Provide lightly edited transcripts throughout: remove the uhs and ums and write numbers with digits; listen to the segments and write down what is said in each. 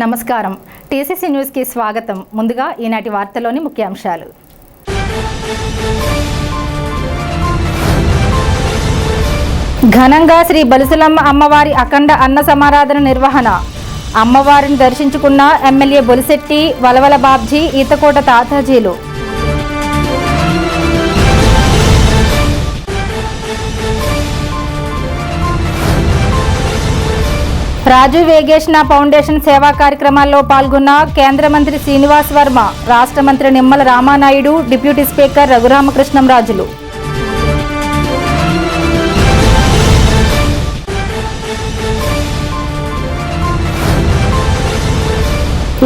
నమస్కారం. TCC news కి స్వాగతం. ముందుగా ఈనాటి వార్తలోని ముఖ్యాంశాలు. ఘనంగా శ్రీ బలుసులమ్మ అమ్మవారి అఖండ అన్న సమారాధన నిర్వహణ. అమ్మవారిని దర్శించుకున్న ఎమ్మెల్యే బొలిశెట్టి, వలవల బాబ్జీ, ఈతకోట తాతాజీలు. రాజు వేగేష్ణ ఫౌండేషన్ సేవా కార్యక్రమాల్లో పాల్గొన్న కేంద్ర మంత్రి శ్రీనివాస్ వర్మ, రాష్ట్ర మంత్రి నిమ్మల రామానాయుడు, డిప్యూటీ స్పీకర్ రఘురామకృష్ణంరాజులు.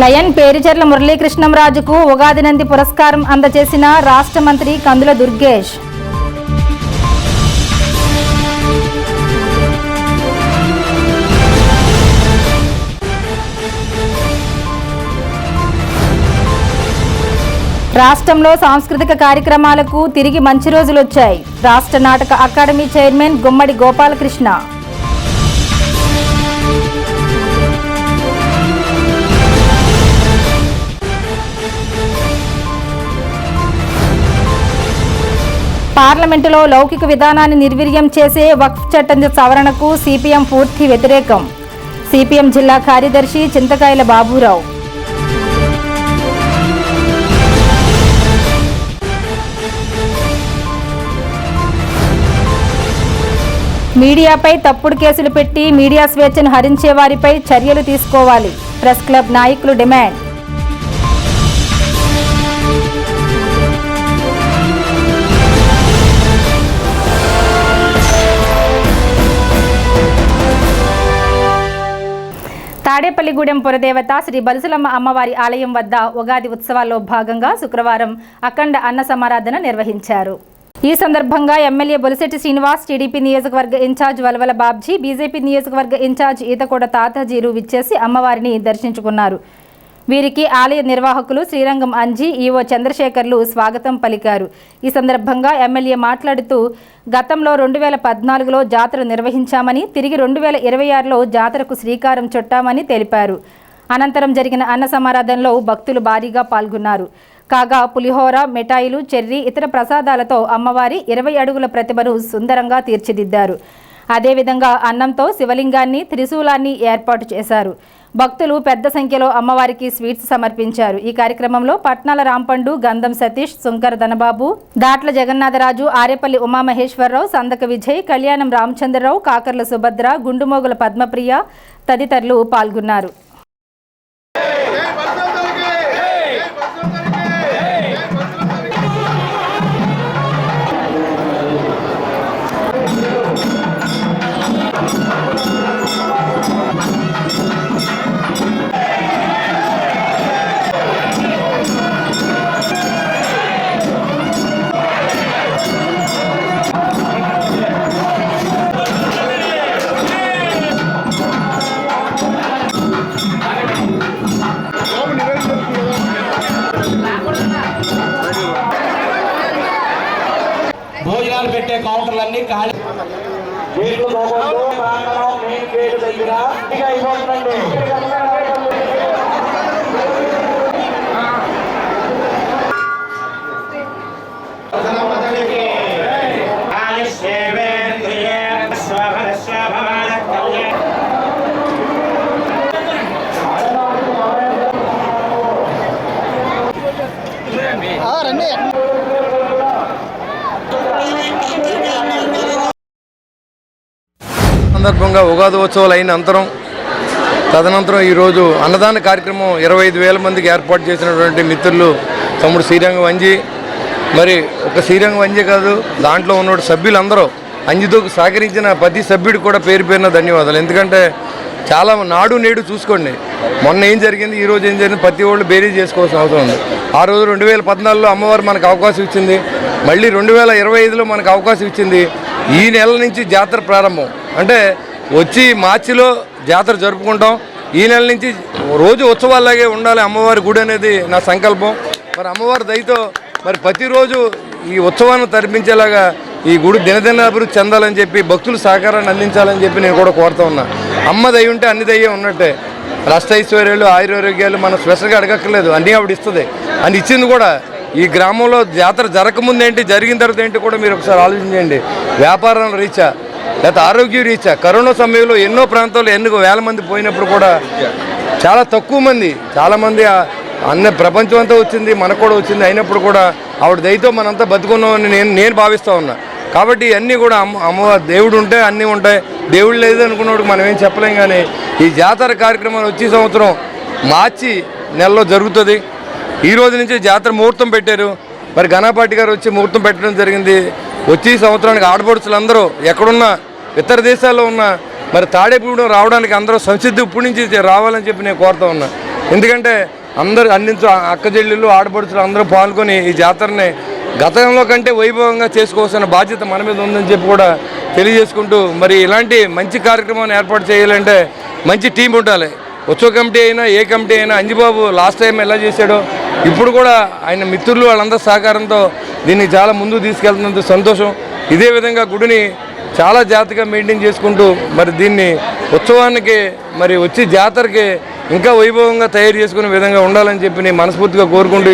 లయన్ పేరిచెర్ల మురళీకృష్ణంరాజుకు ఉగాది నంది పురస్కారం అందజేసిన రాష్ట్ర మంత్రి కందుల దుర్గేష్. రాష్ట్రంలో సాంస్కృతిక కార్యక్రమాలకు తిరిగి మంచి రోజులు వచ్చాయి. రాష్ట్ర నాటక అకాడమీ చైర్మన్ గుమ్మడి గోపాలకృష్ణ. పార్లమెంటులో లౌకిక విధానాన్ని నిర్వీర్యం చేసే వక్ఫ్ చట్టం సవరణకు సిపిఎం పూర్తి వ్యతిరేకం. సిపిఎం జిల్లా కార్యదర్శి చింతకాయల బాబురావు. మీడియాపై తప్పుడు కేసులు పెట్టి మీడియా స్వేచ్ఛను హరించే వారిపై చర్యలు తీసుకోవాలి. ప్రెస్ క్లబ్ నాయకులు డిమాండ్. తాడేపల్లిగూడెం పురదేవత శ్రీ బలుసులమ్మ అమ్మవారి ఆలయం వద్ద ఉగాది ఉత్సవాల్లో భాగంగా శుక్రవారం అఖండ అన్న సమారాధన నిర్వహించారు. ఈ సందర్భంగా ఎమ్మెల్యే బొలిశెట్టి శ్రీనివాస్, టీడీపీ నియోజకవర్గ ఇన్ఛార్జ్ వలవల బాబ్జీ, బీజేపీ నియోజకవర్గ ఇన్ఛార్జ్ ఈతకోట తాతాజీలు విచ్చేసి అమ్మవారిని దర్శించుకున్నారు. వీరికి ఆలయ నిర్వాహకులు శ్రీరంగం అంజీ, ఈవో చంద్రశేఖర్లు స్వాగతం పలికారు. ఈ సందర్భంగా ఎమ్మెల్యే మాట్లాడుతూ గతంలో 2014లో జాతర నిర్వహించామని, తిరిగి 2026లో జాతరకు శ్రీకారం చుట్టామని తెలిపారు. అనంతరం జరిగిన అన్న సమారాధనలో భక్తులు భారీగా పాల్గొన్నారు. కాగా పులిహోర, మిఠాయిలు, చెర్రీ, ఇతర ప్రసాదాలతో అమ్మవారి 20 అడుగుల ప్రతిమను సుందరంగా తీర్చిదిద్దారు. అదేవిధంగా అన్నంతో శివలింగాన్ని, త్రిశూలాన్ని ఏర్పాటు చేశారు. భక్తులు పెద్ద సంఖ్యలో అమ్మవారికి స్వీట్స్ సమర్పించారు. ఈ కార్యక్రమంలో పట్నాల రాంపండు, గంధం సతీష్, సుంకర ధనబాబు, దాట్ల జగన్నాథరాజు, ఆరేపల్లి ఉమామహేశ్వరరావు, సందక విజయ్, కళ్యాణం రామచంద్రరావు, కాకర్ల సుభద్ర, గుండుమోగుల పద్మప్రియ తదితరులు పాల్గొన్నారు. భోజనాలు పెట్టే కౌంటర్లన్నీ ఖాళీ. సందర్భంగా ఉగాది ఉత్సవాలు అయిన తదనంతరం ఈరోజు అన్నదాన కార్యక్రమం 25,000 మందికి ఏర్పాటు చేసినటువంటి మిత్రులు తమ్ముడు శ్రీరంగం అంజీ, మరి ఒక శ్రీరంగం అంజీ కాదు, దాంట్లో ఉన్న సభ్యులందరూ అంజితో సహకరించిన ప్రతి సభ్యుడు కూడా పేరు పేరున ధన్యవాదాలు. ఎందుకంటే చాలా నాడు నేడు చూసుకోండి, మొన్న ఏం జరిగింది, ఈరోజు ఏం జరిగింది, ప్రతి వాళ్ళు బేరీ చేసుకోవాల్సిన అవసరం ఉంది. ఆ రోజు 2014లో అమ్మవారు మనకు అవకాశం ఇచ్చింది, మళ్ళీ 2025లో మనకు అవకాశం ఇచ్చింది. ఈ నెల నుంచి జాతర ప్రారంభం, అంటే వచ్చి మార్చిలో జాతర జరుపుకుంటాం. ఈ నెల నుంచి రోజు ఉత్సవాల్లాగే ఉండాలి అమ్మవారి గుడి అనేది నా సంకల్పం. మరి అమ్మవారి దయతో మరి ప్రతిరోజు ఈ ఉత్సవాన్ని తరిపించేలాగా ఈ గుడి దినదిన అభివృద్ధి చెందాలని చెప్పి భక్తులు సహకారాన్ని అందించాలని చెప్పి నేను కూడా కోరుతూ ఉన్నా. అమ్మ దయ ఉంటే అన్ని దయ్యం ఉన్నట్టే. అష్టైశ్వర్యాలు ఆయురారోగ్యాలు మనం స్పెషల్గా అడగక్కర్లేదు, అన్నీ ఆవిడ ఇస్తుంది. అని ఇచ్చింది కూడా ఈ గ్రామంలో జాతర జరగకముందు ఏంటి, జరిగిన తర్వాత ఏంటి కూడా మీరు ఒకసారి ఆలోచించండి. వ్యాపారం రీచా లేకపోతే ఆరోగ్య రీచా కరోనా సమయంలో ఎన్నో ప్రాంతాల్లో ఎన్ని వేల మంది పోయినప్పుడు కూడా చాలా తక్కువ మంది, చాలామంది అన్న ప్రపంచం అంతా వచ్చింది, మనకు కూడా వచ్చింది. అయినప్పుడు కూడా ఆవిడ దయతో మనంతా బతుకున్నామని నేను భావిస్తూ ఉన్నా. కాబట్టి అన్నీ కూడా అమ్మవారు దేవుడు ఉంటే అన్నీ ఉంటాయి, దేవుడు లేదు అనుకున్నప్పుడు మనం ఏం చెప్పలేం. కానీ ఈ జాతర కార్యక్రమాలు వచ్చే సంవత్సరం మార్చి నెలలో జరుగుతుంది. ఈ రోజు నుంచి జాతర ముహూర్తం పెట్టారు. మరి ఘనపాటి గారు వచ్చి ముహూర్తం పెట్టడం జరిగింది. వచ్చే సంవత్సరానికి ఆడపడుచులు అందరూ ఎక్కడున్నా ఇతర దేశాల్లో ఉన్నా మరి తాడేపూడి రావడానికి అందరూ సంసిద్ధి ఇప్పటి నుంచి రావాలని చెప్పి నేను కోరుతా ఉన్నా. ఎందుకంటే అందరూ అందించు అక్క చెల్లెళ్ళు ఆడపడుచులు అందరూ పాల్గొని ఈ జాతరని గతంలో కంటే వైభవంగా చేసుకోవాల్సిన బాధ్యత మన మీద ఉందని చెప్పి కూడా తెలియజేసుకుంటూ, మరి ఇలాంటి మంచి కార్యక్రమాన్ని ఏర్పాటు చేయాలంటే మంచి టీం ఉండాలి. ఉత్సవ కమిటీ అయినా ఏ కమిటీ అయినా అంజిబాబు లాస్ట్ టైం ఎలా చేశాడో ఇప్పుడు కూడా ఆయన మిత్రులు వాళ్ళందరి సహకారంతో దీన్ని చాలా ముందుకు తీసుకెళ్తున్నందుకు సంతోషం. ఇదే విధంగా గుడిని చాలా జాగ్రత్తగా మెయింటైన్ చేసుకుంటూ మరి దీన్ని ఉత్సవానికి మరి వచ్చి జాతరకి ఇంకా వైభవంగా తయారు చేసుకునే విధంగా ఉండాలని చెప్పి నేను మనస్ఫూర్తిగా కోరుకుంటూ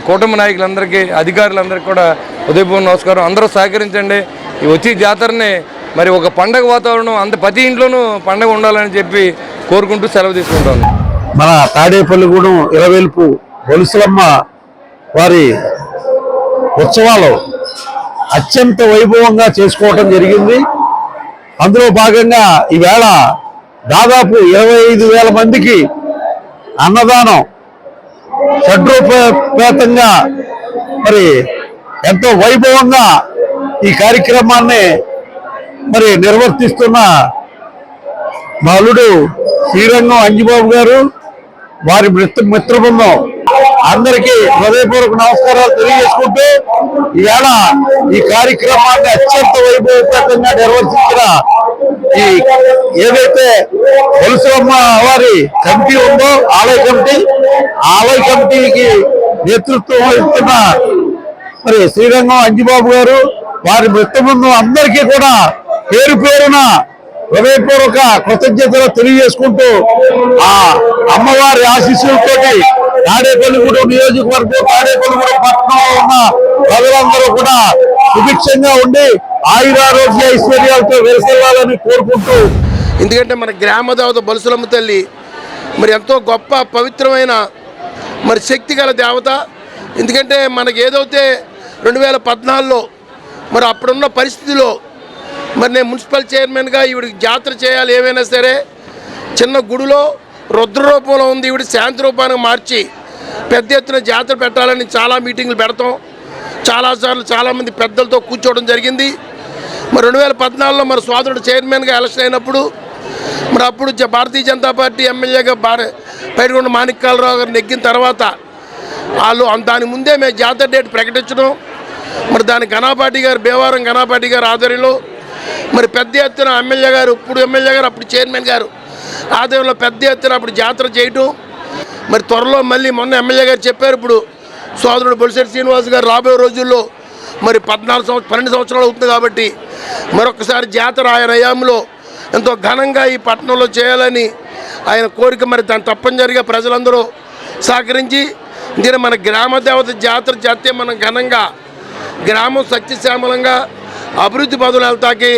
కూటమి నాయకులందరికీ అధికారులందరికీ కూడా ఉదయపూర్వ నమస్కారం. అందరూ సహకరించండి. ఈ వచ్చి జాతరని మరి ఒక పండగ వాతావరణం ప్రతి ఇంట్లోనూ పండగ ఉండాలని చెప్పి కోరుకుంటూ సెలవు తీసుకుంటాను. మన తాడేపల్లిగూడెం ఇలవేల్పు బొలుసులమ్మ వారి ఉత్సవాలు అత్యంత వైభవంగా చేసుకోవటం జరిగింది. అందులో భాగంగా ఈవేళ దాదాపు 25,000 మందికి అన్నదానం షడ్రూపేతంగా మరి ఎంతో వైభవంగా ఈ కార్యక్రమాన్ని మరి నిర్వర్తిస్తున్న బాలుడు శ్రీరంగం అంజిబాబు గారు, వారి మిత్ర బృందం అందరికీ హృదయపూర్వక నమస్కారాలు తెలియజేసుకుంటూ ఈవేళ ఈ కార్యక్రమాన్ని అత్యంత వైభవపేతంగా నిర్వర్తించిన ఈ ఏదైతే బొలుసులమ్మ వారి కమిటీ ఉందో ఆలయ కమిటీకి నేతృత్వం వహిస్తున్న మరి శ్రీరంగం అంజిబాబు గారు, వారి మిత్ర బృందం అందరికీ కూడా పేరు పేరున హృదయపూర్వక కృతజ్ఞతలు తెలియజేసుకుంటూ ఆ అమ్మవారి ఆశీస్సులతోటి తాడేపల్లిగూడెం నియోజకవర్గం తాడేపల్లిగూడెం పట్టణంలో ఉన్న ప్రజలందరూ కూడా సుభిక్షంగా ఉండి ఆయురారోగ్య ఐశ్వర్యాలతో వెలసిల్లాలని కోరుకుంటూ, ఎందుకంటే మన గ్రామ దేవత బొలుసులమ్మ తల్లి మరి ఎంతో గొప్ప పవిత్రమైన మరి శక్తి గల దేవత. ఎందుకంటే మనకి ఏదైతే 2014లో మరి అప్పుడున్న పరిస్థితిలో మరి నేను మున్సిపల్ చైర్మన్గా ఈవిడికి జాతర చేయాలి, ఏమైనా సరే చిన్న గుడిలో రుద్ర రూపంలో ఉంది, ఈవిడ శాంతి రూపానికి మార్చి పెద్ద ఎత్తున జాతర పెట్టాలని చాలా మీటింగ్లు పెడతాం. చాలాసార్లు చాలామంది పెద్దలతో కూర్చోవడం జరిగింది. మరి 2014లో మరి సోదరుడు చైర్మన్గా ఎలక్షన్ అయినప్పుడు మరి అప్పుడు భారతీయ జనతా పార్టీ ఎమ్మెల్యేగా పైడికొండ మాణిక్యాలరావు గారు నెగ్గిన తర్వాత వాళ్ళు దాని ముందే మేము జాతర డేట్ ప్రకటించడం, మరి దాని ఘనపాటి గారు భీమవరం ఘనపాటి గారు ఆధ్వర్యంలో మరి పెద్ద ఎత్తున ఎమ్మెల్యే గారు, ఇప్పుడు ఎమ్మెల్యే గారు అప్పుడు చైర్మన్ గారు ఆధ్వర్యంలో పెద్ద ఎత్తున అప్పుడు జాతర చేయటం. మరి త్వరలో మళ్ళీ మొన్న ఎమ్మెల్యే గారు చెప్పారు, ఇప్పుడు సోదరుడు బొలిశెట్టి శ్రీనివాస్ గారు రాబోయే రోజుల్లో మరి 12 సంవత్సరాలు అవుతుంది కాబట్టి మరొకసారి జాతర ఆయన హయాంలో ఎంతో ఘనంగా ఈ పట్టణంలో చేయాలని ఆయన కోరిక. మరి దాన్ని తప్పనిసరిగా ప్రజలందరూ సహకరించి దీని మన గ్రామ దేవత జాతర చేస్తే మనం ఘనంగా గ్రామం సత్యశ్యామలంగా అభివృద్ధి పదవులు వెళ్తాకి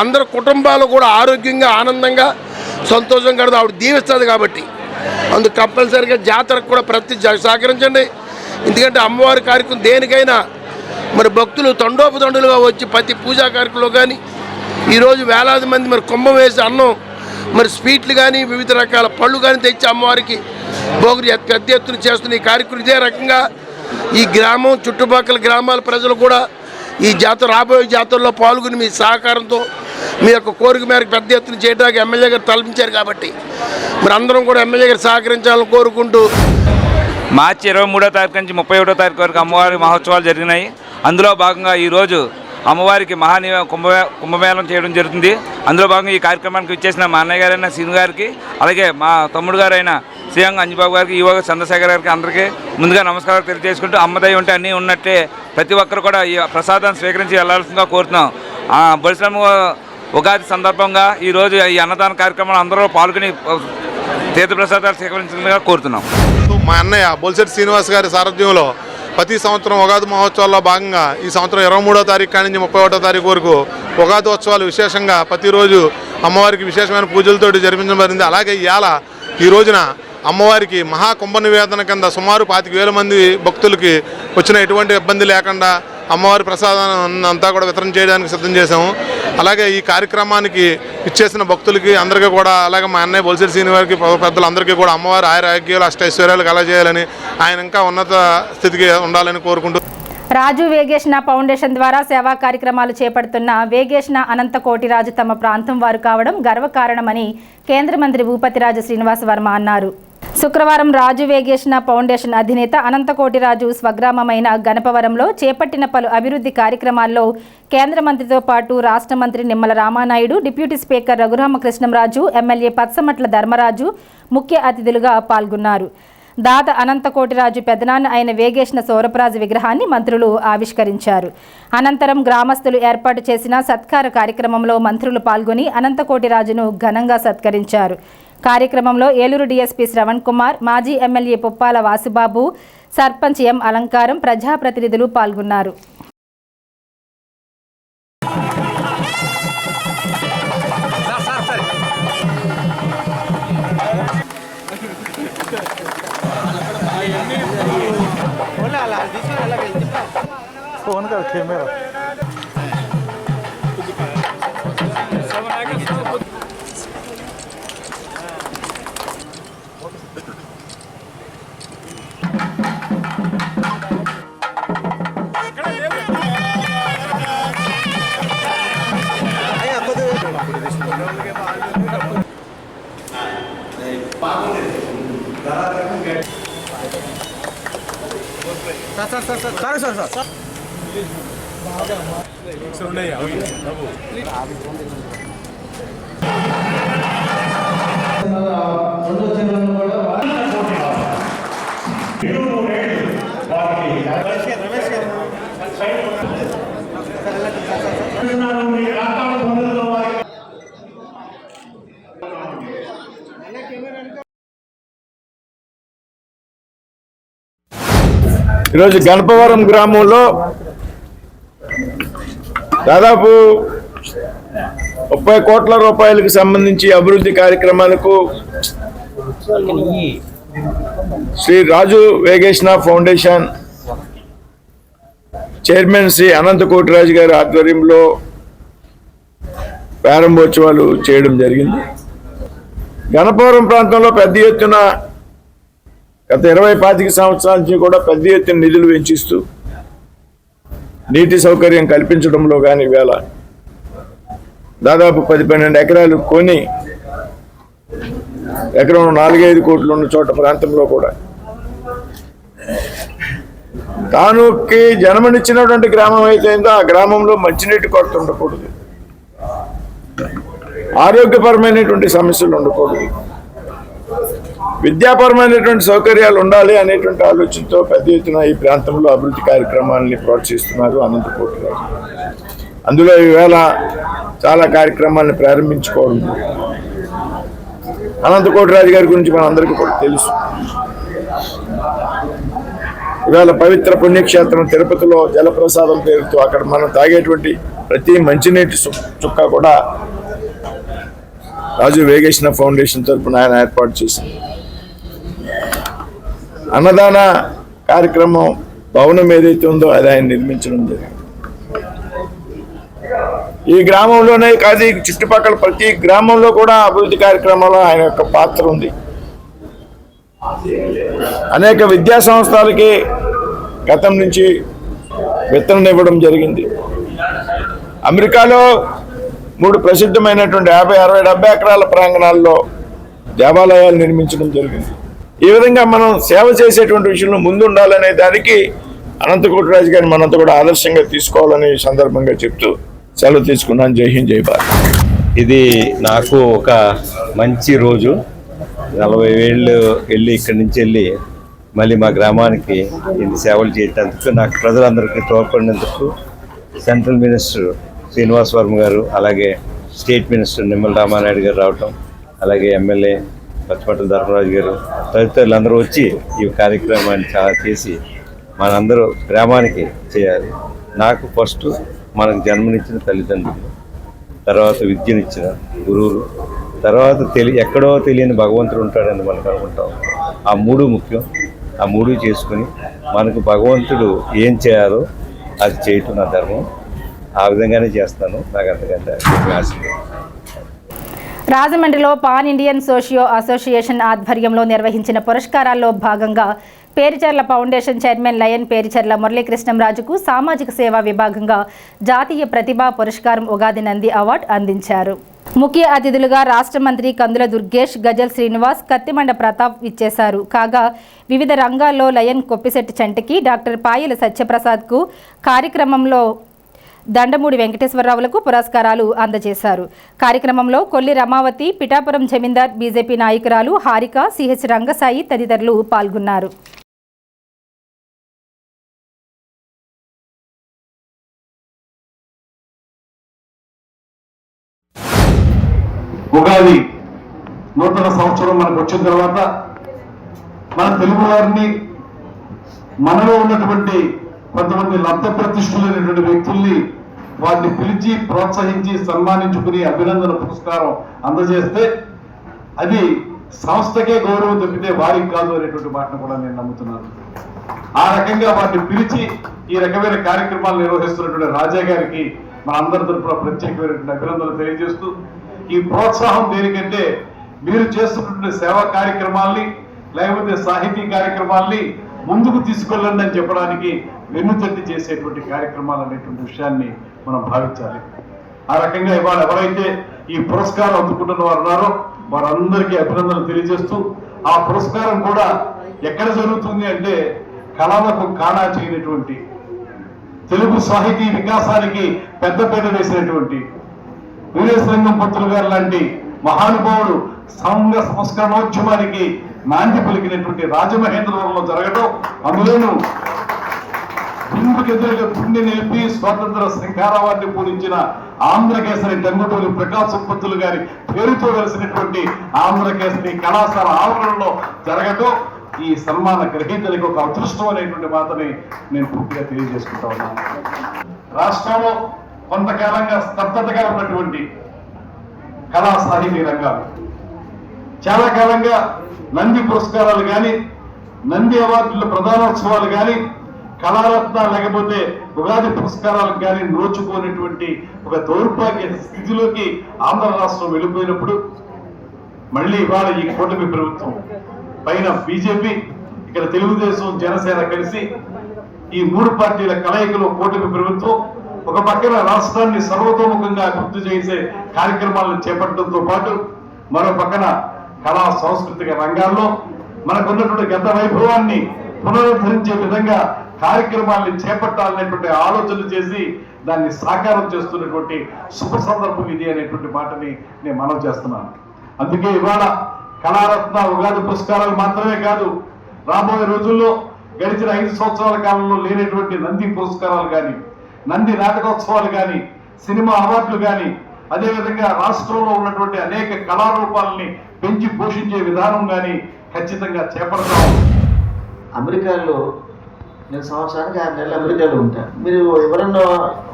అందరు కుటుంబాలు కూడా ఆరోగ్యంగా ఆనందంగా సంతోషంగా ఆవిడ దీవిస్తుంది. కాబట్టి అందుకు కంపల్సరీగా జాతరకు కూడా ప్రతి సహకరించండి. ఎందుకంటే అమ్మవారి కార్యక్రమం దేనికైనా మరి భక్తులు తండోపతండులుగా వచ్చి ప్రతి పూజా కార్యక్రమంలో కానీ ఈరోజు వేలాది మంది మరి కుంభం వేసి అన్నం మరి స్వీట్లు కానీ వివిధ రకాల పళ్ళు కానీ తెచ్చి అమ్మవారికి భోగి పెద్ద ఎత్తున చేస్తున్న ఈ కార్యక్రమం. ఇదే రకంగా ఈ గ్రామం చుట్టుపక్కల గ్రామాల ప్రజలు కూడా ఈ జాతర రాబోయే జాతరలో పాల్గొని మీ సహకారంతో మీ యొక్క కోరిక మేరకు పెద్ద ఎత్తున చేయడానికి ఎమ్మెల్యే గారు తలపించారు. కాబట్టి మరి అందరం కూడా ఎమ్మెల్యే గారు సహకరించాలని కోరుకుంటూ మార్చి 23వ తారీఖు నుంచి 31వ తారీఖు వరకు అమ్మవారి మహోత్సవాలు జరిగినాయి. అందులో భాగంగా ఈరోజు అమ్మవారికి కుంభమేళం చేయడం జరుగుతుంది. అందులో భాగంగా ఈ కార్యక్రమానికి ఇచ్చేసిన మా అన్నయ్య గారైన శ్రీను గారికి, అలాగే మా తమ్ముడు గారైన శ్రీరంగ అంజిబాబు గారికి, ఈవో చంద్రశేఖర్ గారికి అందరికీ ముందుగా నమస్కారాలు తెలియజేసుకుంటూ అమ్మదయ్య ఉంటే అన్నీ ఉన్నట్టే ప్రతి ఒక్కరు కూడా ఈ ప్రసాదాన్ని స్వీకరించి వెళ్లాల్సిందిగా కోరుతున్నాం. బొలిశమ్మ ఉగాది సందర్భంగా ఈరోజు ఈ అన్నదాన కార్యక్రమంలో అందరూ పాల్గొని తీర్థప్రసాదాలు స్వీకరించాలని కోరుతున్నాం. మా అన్నయ్య బొలిశెట్టి శ్రీనివాస్ గారి సారథ్యంలో ప్రతి సంవత్సరం ఉగాది మహోత్సవాల్లో భాగంగా ఈ సంవత్సరం 23వ తారీఖు కాడి నుంచి 31వ తారీఖు వరకు ఉగాది ఉత్సవాలు విశేషంగా ప్రతిరోజు అమ్మవారికి విశేషమైన పూజలతో జరిపించబడింది. అలాగే ఈ రోజున అమ్మవారికి మహాకుంభ నివేదన కింద సుమారు 25,000 మంది భక్తులకి వచ్చిన ఎటువంటి ఇబ్బంది లేకుండా అమ్మవారి ప్రసాదాన్ని అంతా కూడా వితరణ చేయడానికి సిద్ధం చేశాము. అలాగే ఈ కార్యక్రమానికి ఇచ్చేసిన భక్తులకి అందరికీ కూడా, అలాగే మా అన్నయ్య బొలిశెట్టి శ్రీనివారికి పెద్దలందరికీ కూడా అమ్మవారి ఆరోగ్యాలు అష్టైశ్వర్యాలు కలగజేయాలని, ఆయన ఇంకా ఉన్నత స్థితికి ఉండాలని కోరుకుంటూ రాజు వేగేష్ణ ఫౌండేషన్ ద్వారా సేవా కార్యక్రమాలు చేపడుతున్న వేగేష్ణ అనంత కోటిరాజు తమ ప్రాంతం వారు కావడం గర్వకారణమని కేంద్ర మంత్రి భూపతిరాజు శ్రీనివాస్ వర్మ అన్నారు. శుక్రవారం రాజు వేగేష్ణ ఫౌండేషన్ అధినేత అనంత కోటిరాజు స్వగ్రామమైన గణపవరంలో చేపట్టిన పలు అభివృద్ధి కార్యక్రమాల్లో కేంద్ర మంత్రితో పాటు రాష్ట్ర మంత్రి Nimmala Ramanaidu, deputy speaker Raghurama Krishnam Raju, MLA Pachamatla Dharmaraju ముఖ్య అతిథులుగా పాల్గొన్నారు. దాత అనంత కోటిరాజు పెదనాన్న అయిన వేగేష్ణ సౌరభరాజు విగ్రహాన్ని మంత్రులు ఆవిష్కరించారు. అనంతరం గ్రామస్తులు ఏర్పాటు చేసిన సత్కార కార్యక్రమంలో మంత్రులు పాల్గొని అనంత కోటిరాజును ఘనంగా సత్కరించారు. కార్యక్రమంలో ఏలూరు డీఎస్పీ శ్రవణ్ కుమార్, మాజీ ఎమ్మెల్యే పుప్పాల వాసుబాబు, సర్పంచ్ ఎం అలంకారం, ప్రజాప్రతినిధులు పాల్గొన్నారు. ఈరోజు గణపవరం గ్రామంలో దాదాపు 30 కోట్ల రూపాయలకు సంబంధించి అభివృద్ధి కార్యక్రమాలకు శ్రీ రాజు వేగేష్ణ ఫౌండేషన్ చైర్మన్ శ్రీ అనంత కోటిరాజు గారి ఆధ్వర్యంలో ప్రారంభోత్సవాలు చేయడం జరిగింది. గణపవరం ప్రాంతంలో పెద్ద ఎత్తున గత 20-25 సంవత్సరాల నుంచి కూడా పెద్ద ఎత్తున నిధులు వెచ్చిస్తూ నీటి సౌకర్యం కల్పించడంలో కానీ వేళ దాదాపు 10-12 ఎకరాలు కొని ఎకరం 4-5 కోట్లు ఉన్న చోట ప్రాంతంలో కూడా తానుకి జన్మనిచ్చినటువంటి గ్రామం అయితే ఆ గ్రామంలో మంచినీటి కొరత ఉండకూడదు, ఆరోగ్యపరమైనటువంటి సమస్యలు ఉండకూడదు, విద్యాపరమైనటువంటి సౌకర్యాలు ఉండాలి అనేటువంటి ఆలోచనతో పెద్ద ఎత్తున ఈ ప్రాంతంలో అభివృద్ధి కార్యక్రమాలని ప్రోత్సహిస్తున్నారు అనంత కోటిరాజు. అందులో ఈవేళ చాలా కార్యక్రమాలను ప్రారంభించుకోవడం. అనంత కోటిరాజు గారి గురించి మనందరికీ కూడా తెలుసు. ఇవాళ పవిత్ర పుణ్యక్షేత్రం తిరుపతిలో జలప్రసాదం పేరుతో అక్కడ మనం తాగేటువంటి ప్రతి మంచినీటి చుక్క కూడా రాజు వేగేష్ణ ఫౌండేషన్ తరఫున ఆయన ఏర్పాటు చేసింది. అన్నదాన కార్యక్రమం భవనం ఏదైతే ఉందో అది ఆయన నిర్మించడం జరిగింది. ఈ గ్రామంలోనే కాదు, చుట్టుపక్కల ప్రతి గ్రామంలో కూడా అభివృద్ధి కార్యక్రమంలో ఆయన యొక్క పాత్ర ఉంది. అనేక విద్యా సంస్థలకి గతం నుంచి విత్తనం ఇవ్వడం జరిగింది. అమెరికాలో 3 ప్రసిద్ధమైనటువంటి 50-60-70 ఎకరాల ప్రాంగణాల్లో దేవాలయాలు నిర్మించడం జరిగింది. ఈ విధంగా మనం సేవ చేసేటువంటి విషయంలో ముందు ఉండాలనే దానికి అనంత కోటిరాజు గారిని మనంతా కూడా ఆదర్శంగా తీసుకోవాలని సందర్భంగా చెప్తూ సెలవు తీసుకున్నాను. జై హింద్, జై భారత్. ఇది నాకు ఒక మంచి రోజు. 40 ఏళ్ళు వెళ్ళి ఇక్కడి నుంచి వెళ్ళి మళ్ళీ మా గ్రామానికి ఇన్ని సేవలు చేయడానికి నాకు ప్రజలందరికీ తోడ్పడినందుకు సెంట్రల్ మినిస్టర్ శ్రీనివాస్ వర్మ గారు, అలాగే స్టేట్ మినిస్టర్ నిమ్మల రామానాయుడు గారు రావటం, అలాగే ఎమ్మెల్యే పచ్చిపట్ల ధర్మరాజు గారు తదితరులందరూ వచ్చి ఈ కార్యక్రమాన్ని చాలా చేసి మనందరూ గ్రామానికి చేయాలి. నాకు ఫస్ట్ మనకు జన్మనిచ్చిన తల్లిదండ్రులు, తర్వాత విద్యనిచ్చిన గురువులు, తర్వాత ఎక్కడో తెలియని భగవంతుడు ఉంటాడని మనకు అనుకుంటాం. ఆ మూడు ముఖ్యం. ఆ మూడు చేసుకుని మనకు భగవంతుడు ఏం చేయాలో అది చేయటం నా ధర్మం. ఆ విధంగానే చేస్తాను. నాకు అంతకంటే ఆశ. రాజమండ్రిలో పాన్ ఇండియన్ సోషియో అసోసియేషన్ ఆధ్వర్యంలో నిర్వహించిన పురస్కారాల్లో భాగంగా Pericherla foundation chairman lion Pericherla మురళీకృష్ణంరాజుకు సామాజిక సేవా విభాగంగా జాతీయ ప్రతిభా పురస్కారం ఉగాది నంది అవార్డు అందించారు. ముఖ్య అతిథులుగా రాష్ట్ర మంత్రి కందుల దుర్గేష్, గజల్ శ్రీనివాస్, కత్తిమండ ప్రతాప్ ఇచ్చేశారు. కాగా వివిధ రంగాల్లో లయన్ కొప్పిశెట్టి చంటికి, డాక్టర్ పాయల సత్యప్రసాద్కు, కార్యక్రమంలో దండమూడి వెంకటేశ్వరరావులకు పురస్కారాలు అందజేశారు. కార్యక్రమంలో కొల్లి రమావతి, పిఠాపురం జమీందార్ బీజేపీ నాయకురాలు హారిక, సిహెచ్ రంగసాయి తదితరులు పాల్గొన్నారు. ఉగాది నూతన సంవత్సరం మనకు వచ్చిన తర్వాత మన తెలుగు వారిని, మనలో ఉన్నటువంటి కొంతమంది లబ్ధ ప్రతిష్ఠులైనటువంటి వ్యక్తుల్ని వారిని పిలిచి ప్రోత్సహించి సన్మానించుకుని అభినందన పురస్కారం అందజేస్తే అది సంస్థకే గౌరవం తప్పితే వారికి కాదు అనేటువంటి మాటను కూడా నేను నమ్ముతున్నాను. ఆ రకంగా వారిని పిలిచి ఈ రకమైన కార్యక్రమాలు నిర్వహిస్తున్నటువంటి రాజా గారికి మన అందరి తరఫున ప్రత్యేకమైనటువంటి అభినందనలు తెలియజేస్తూ, ఈ ప్రోత్సాహం దేనికంటే మీరు చేస్తున్నటువంటి సేవా కార్యక్రమాల్ని లేకపోతే సాహితీ కార్యక్రమాల్ని ముందుకు తీసుకెళ్ళండి అని చెప్పడానికి వెన్నుతట్టి చేసేటువంటి కార్యక్రమాలు అనేటువంటి విషయాన్ని మనం భావించాలి. ఆ రకంగా ఇవాళ ఎవరైతే ఈ పురస్కారం అందుకుంటున్న వారు ఉన్నారో వారందరికీ అభినందనలు తెలియజేస్తూ, ఆ పురస్కారం కూడా ఎక్కడ జరుగుతుంది అంటే కళలకు కానా చేయనటువంటి, తెలుగు సాహితీ వికాసానికి పెద్దపీట వేసినటువంటి వీరేశలింగం పంతులు గారు లాంటి మహానుభావుడు సంఘ సంస్కరణోద్యమానికి నాంది పలికినటువంటి రాజమహేంద్రవరంలో జరగడం, అందులోనూ హిందుకెదురుగా గుండె నిలిపి స్వాతంత్ర శంఖారావాన్ని పూరించిన ఆంధ్రకేసరి టంగుటూరి ప్రకాశం పంతులు గారి పేరుతో వెలిసినటువంటి ఆంధ్రకేసరి కళాశాల ఆవరణలో జరగడం ఈ సన్మాన గ్రహీతలకు ఒక అదృష్టం అనేటువంటి మాటని నేను పూర్తిగా తెలియజేసుకుంటా ఉన్నాను. రాష్ట్రంలో కొంతకాలంగా స్తబ్దతగా ఉన్నటువంటి కళా సాహితీ రంగాలు చాలా కాలంగా నంది పురస్కారాలు కానీ, నంది అవార్డుల ప్రధానోత్సవాలు కానీ, కళారత్న లేకపోతే ఉగాది పురస్కారాలకు కానీ నోచుకోనటువంటి ఒక దౌర్భాగ్య స్థితిలోకి ఆంధ్ర రాష్ట్రం వెళ్ళిపోయినప్పుడు మళ్ళీ ఇవాళ ఈ కూటమి ప్రభుత్వం పైన బీజేపీ, ఇక్కడ తెలుగుదేశం, జనసేన కలిసి ఈ మూడు పార్టీల కలయికలో కూటమి ప్రభుత్వం ఒక పక్కన రాష్ట్రాన్ని సర్వతోముఖంగా అభివృద్ధి చేసే కార్యక్రమాలను చేపట్టడంతో పాటు మరో పక్కన కళా సాంస్కృతిక రంగాల్లో మనకున్నటువంటి గత వైభవాన్ని పునరుద్ధరించే విధంగా కార్యక్రమాల్ని చేపట్టాలనేటువంటి ఆలోచన చేసి దాన్ని సాకారం చేస్తున్నటువంటి శుభ సందర్భం ఇది అనేటువంటి మాటని నేను మనవి చేస్తున్నాను. అందుకే ఇవాళ కళారత్న ఉగాది పురస్కారాలు మాత్రమే కాదు, రాబోయే రోజుల్లో గడిచిన 5 సంవత్సరాల కాలంలో లేనటువంటి నంది పురస్కారాలు కానీ, నంది నాటకోత్సవాలు కానీ, సినిమా అవార్డులు కానీ, అదేవిధంగా రాష్ట్రంలో ఉన్నటువంటి అనేక కళారూపాలని పెంచి పోషించే విధానం కానీ ఖచ్చితంగా చేపడతాం. అమెరికాలో నేను సంవత్సరానికి 6 నెలలు అమెరికాలో ఉంటాను. మీరు ఎవరన్నా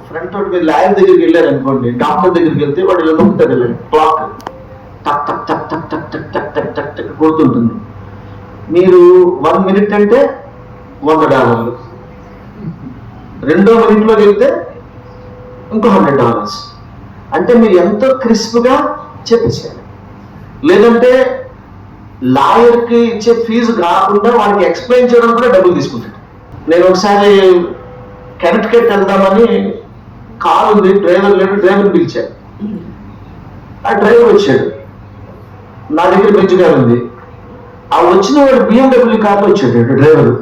ఫ్రంట్ తోటి మీరు లాయర్ దగ్గరికి వెళ్ళారు అనుకోండి, డాక్టర్ దగ్గరికి వెళ్తే వాడు ఇలా నొక్కుతాడు, వెళ్ళండి క్లాక్ టక్ టక్ టక్ టక్ టక్ టక్ టక్ టక్ టక్ టక్ కొడుతుంటుంది. మీరు 1 మినిట్ అంటే $100, 2వ మినిట్లోకి వెళ్తే ఇంకో $100. అంటే మీరు ఎంతో క్రిస్ప్గా చెప్పేసారు. లేదంటే లాయర్కి ఇచ్చే ఫీజు కాకుండా వాడికి ఎక్స్ప్లెయిన్ చేయడం కూడా డబ్బులు తీసుకుంటాడు. నేను ఒకసారి కనెక్టికట్ వెళ్దామని కారు ఉంది, డ్రైవర్ లేడు, డ్రైవర్ పిలిచాడు. ఆ డ్రైవర్ వచ్చాడు, నా దగ్గర బెంచ్ కారు ఉంది. ఆ వచ్చిన వాడు BMW కార్లో వచ్చాడు డ్రైవర్.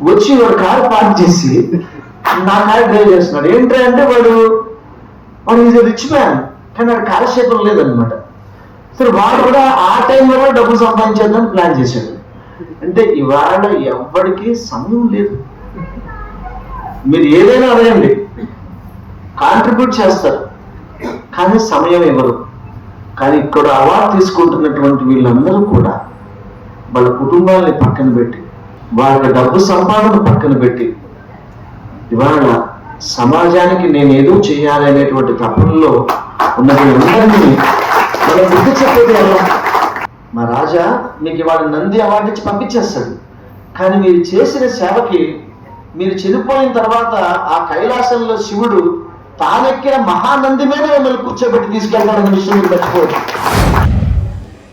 వచ్చి వాడు కారు పార్క్ చేసి నా కారు డ్రైవ్ చేస్తున్నాడు. ఏంటంటే అంటే వాడు ఈజ్ రిచ్ మ్యాన్, కానీ వాడు కాలక్షేపం లేదనమాట. సరే వాడు కూడా ఆ టైంలో కూడా డబ్బులు సంపాదించేద్దామని ప్లాన్ చేశాడు. అంటే ఇవాళ ఎవరికి సమయం లేదు. మీరు ఏదైనా అడగండి, కాంట్రిబ్యూట్ చేస్తారు కానీ సమయం ఇవ్వరు. కానీ ఇక్కడ అవార్డు తీసుకుంటున్నటువంటి వీళ్ళందరూ కూడా వాళ్ళ కుటుంబాలని పక్కన పెట్టి, వాళ్ళ డబ్బు సంపాదన పక్కన పెట్టి, ఇవాళ సమాజానికి నేనేదో చేయాలి అనేటువంటి తపనలో ఉన్న వీళ్ళందరినీ మనం బుద్ధి చెప్పేది ఎలా? మా రాజా మీకు ఇవాళ నంది అవార్డు ఇచ్చి పంపించేస్తాడు, కానీ మీరు చేసిన సేవకి మీరు చనిపోయిన తర్వాత ఆ కైలాసంలో శివుడు తానెక్కిన మహానంది మీద మిమ్మల్ని కూర్చోబెట్టి తీసుకెళ్తాడన్న విషయం మీరు మర్చిపోవచ్చు.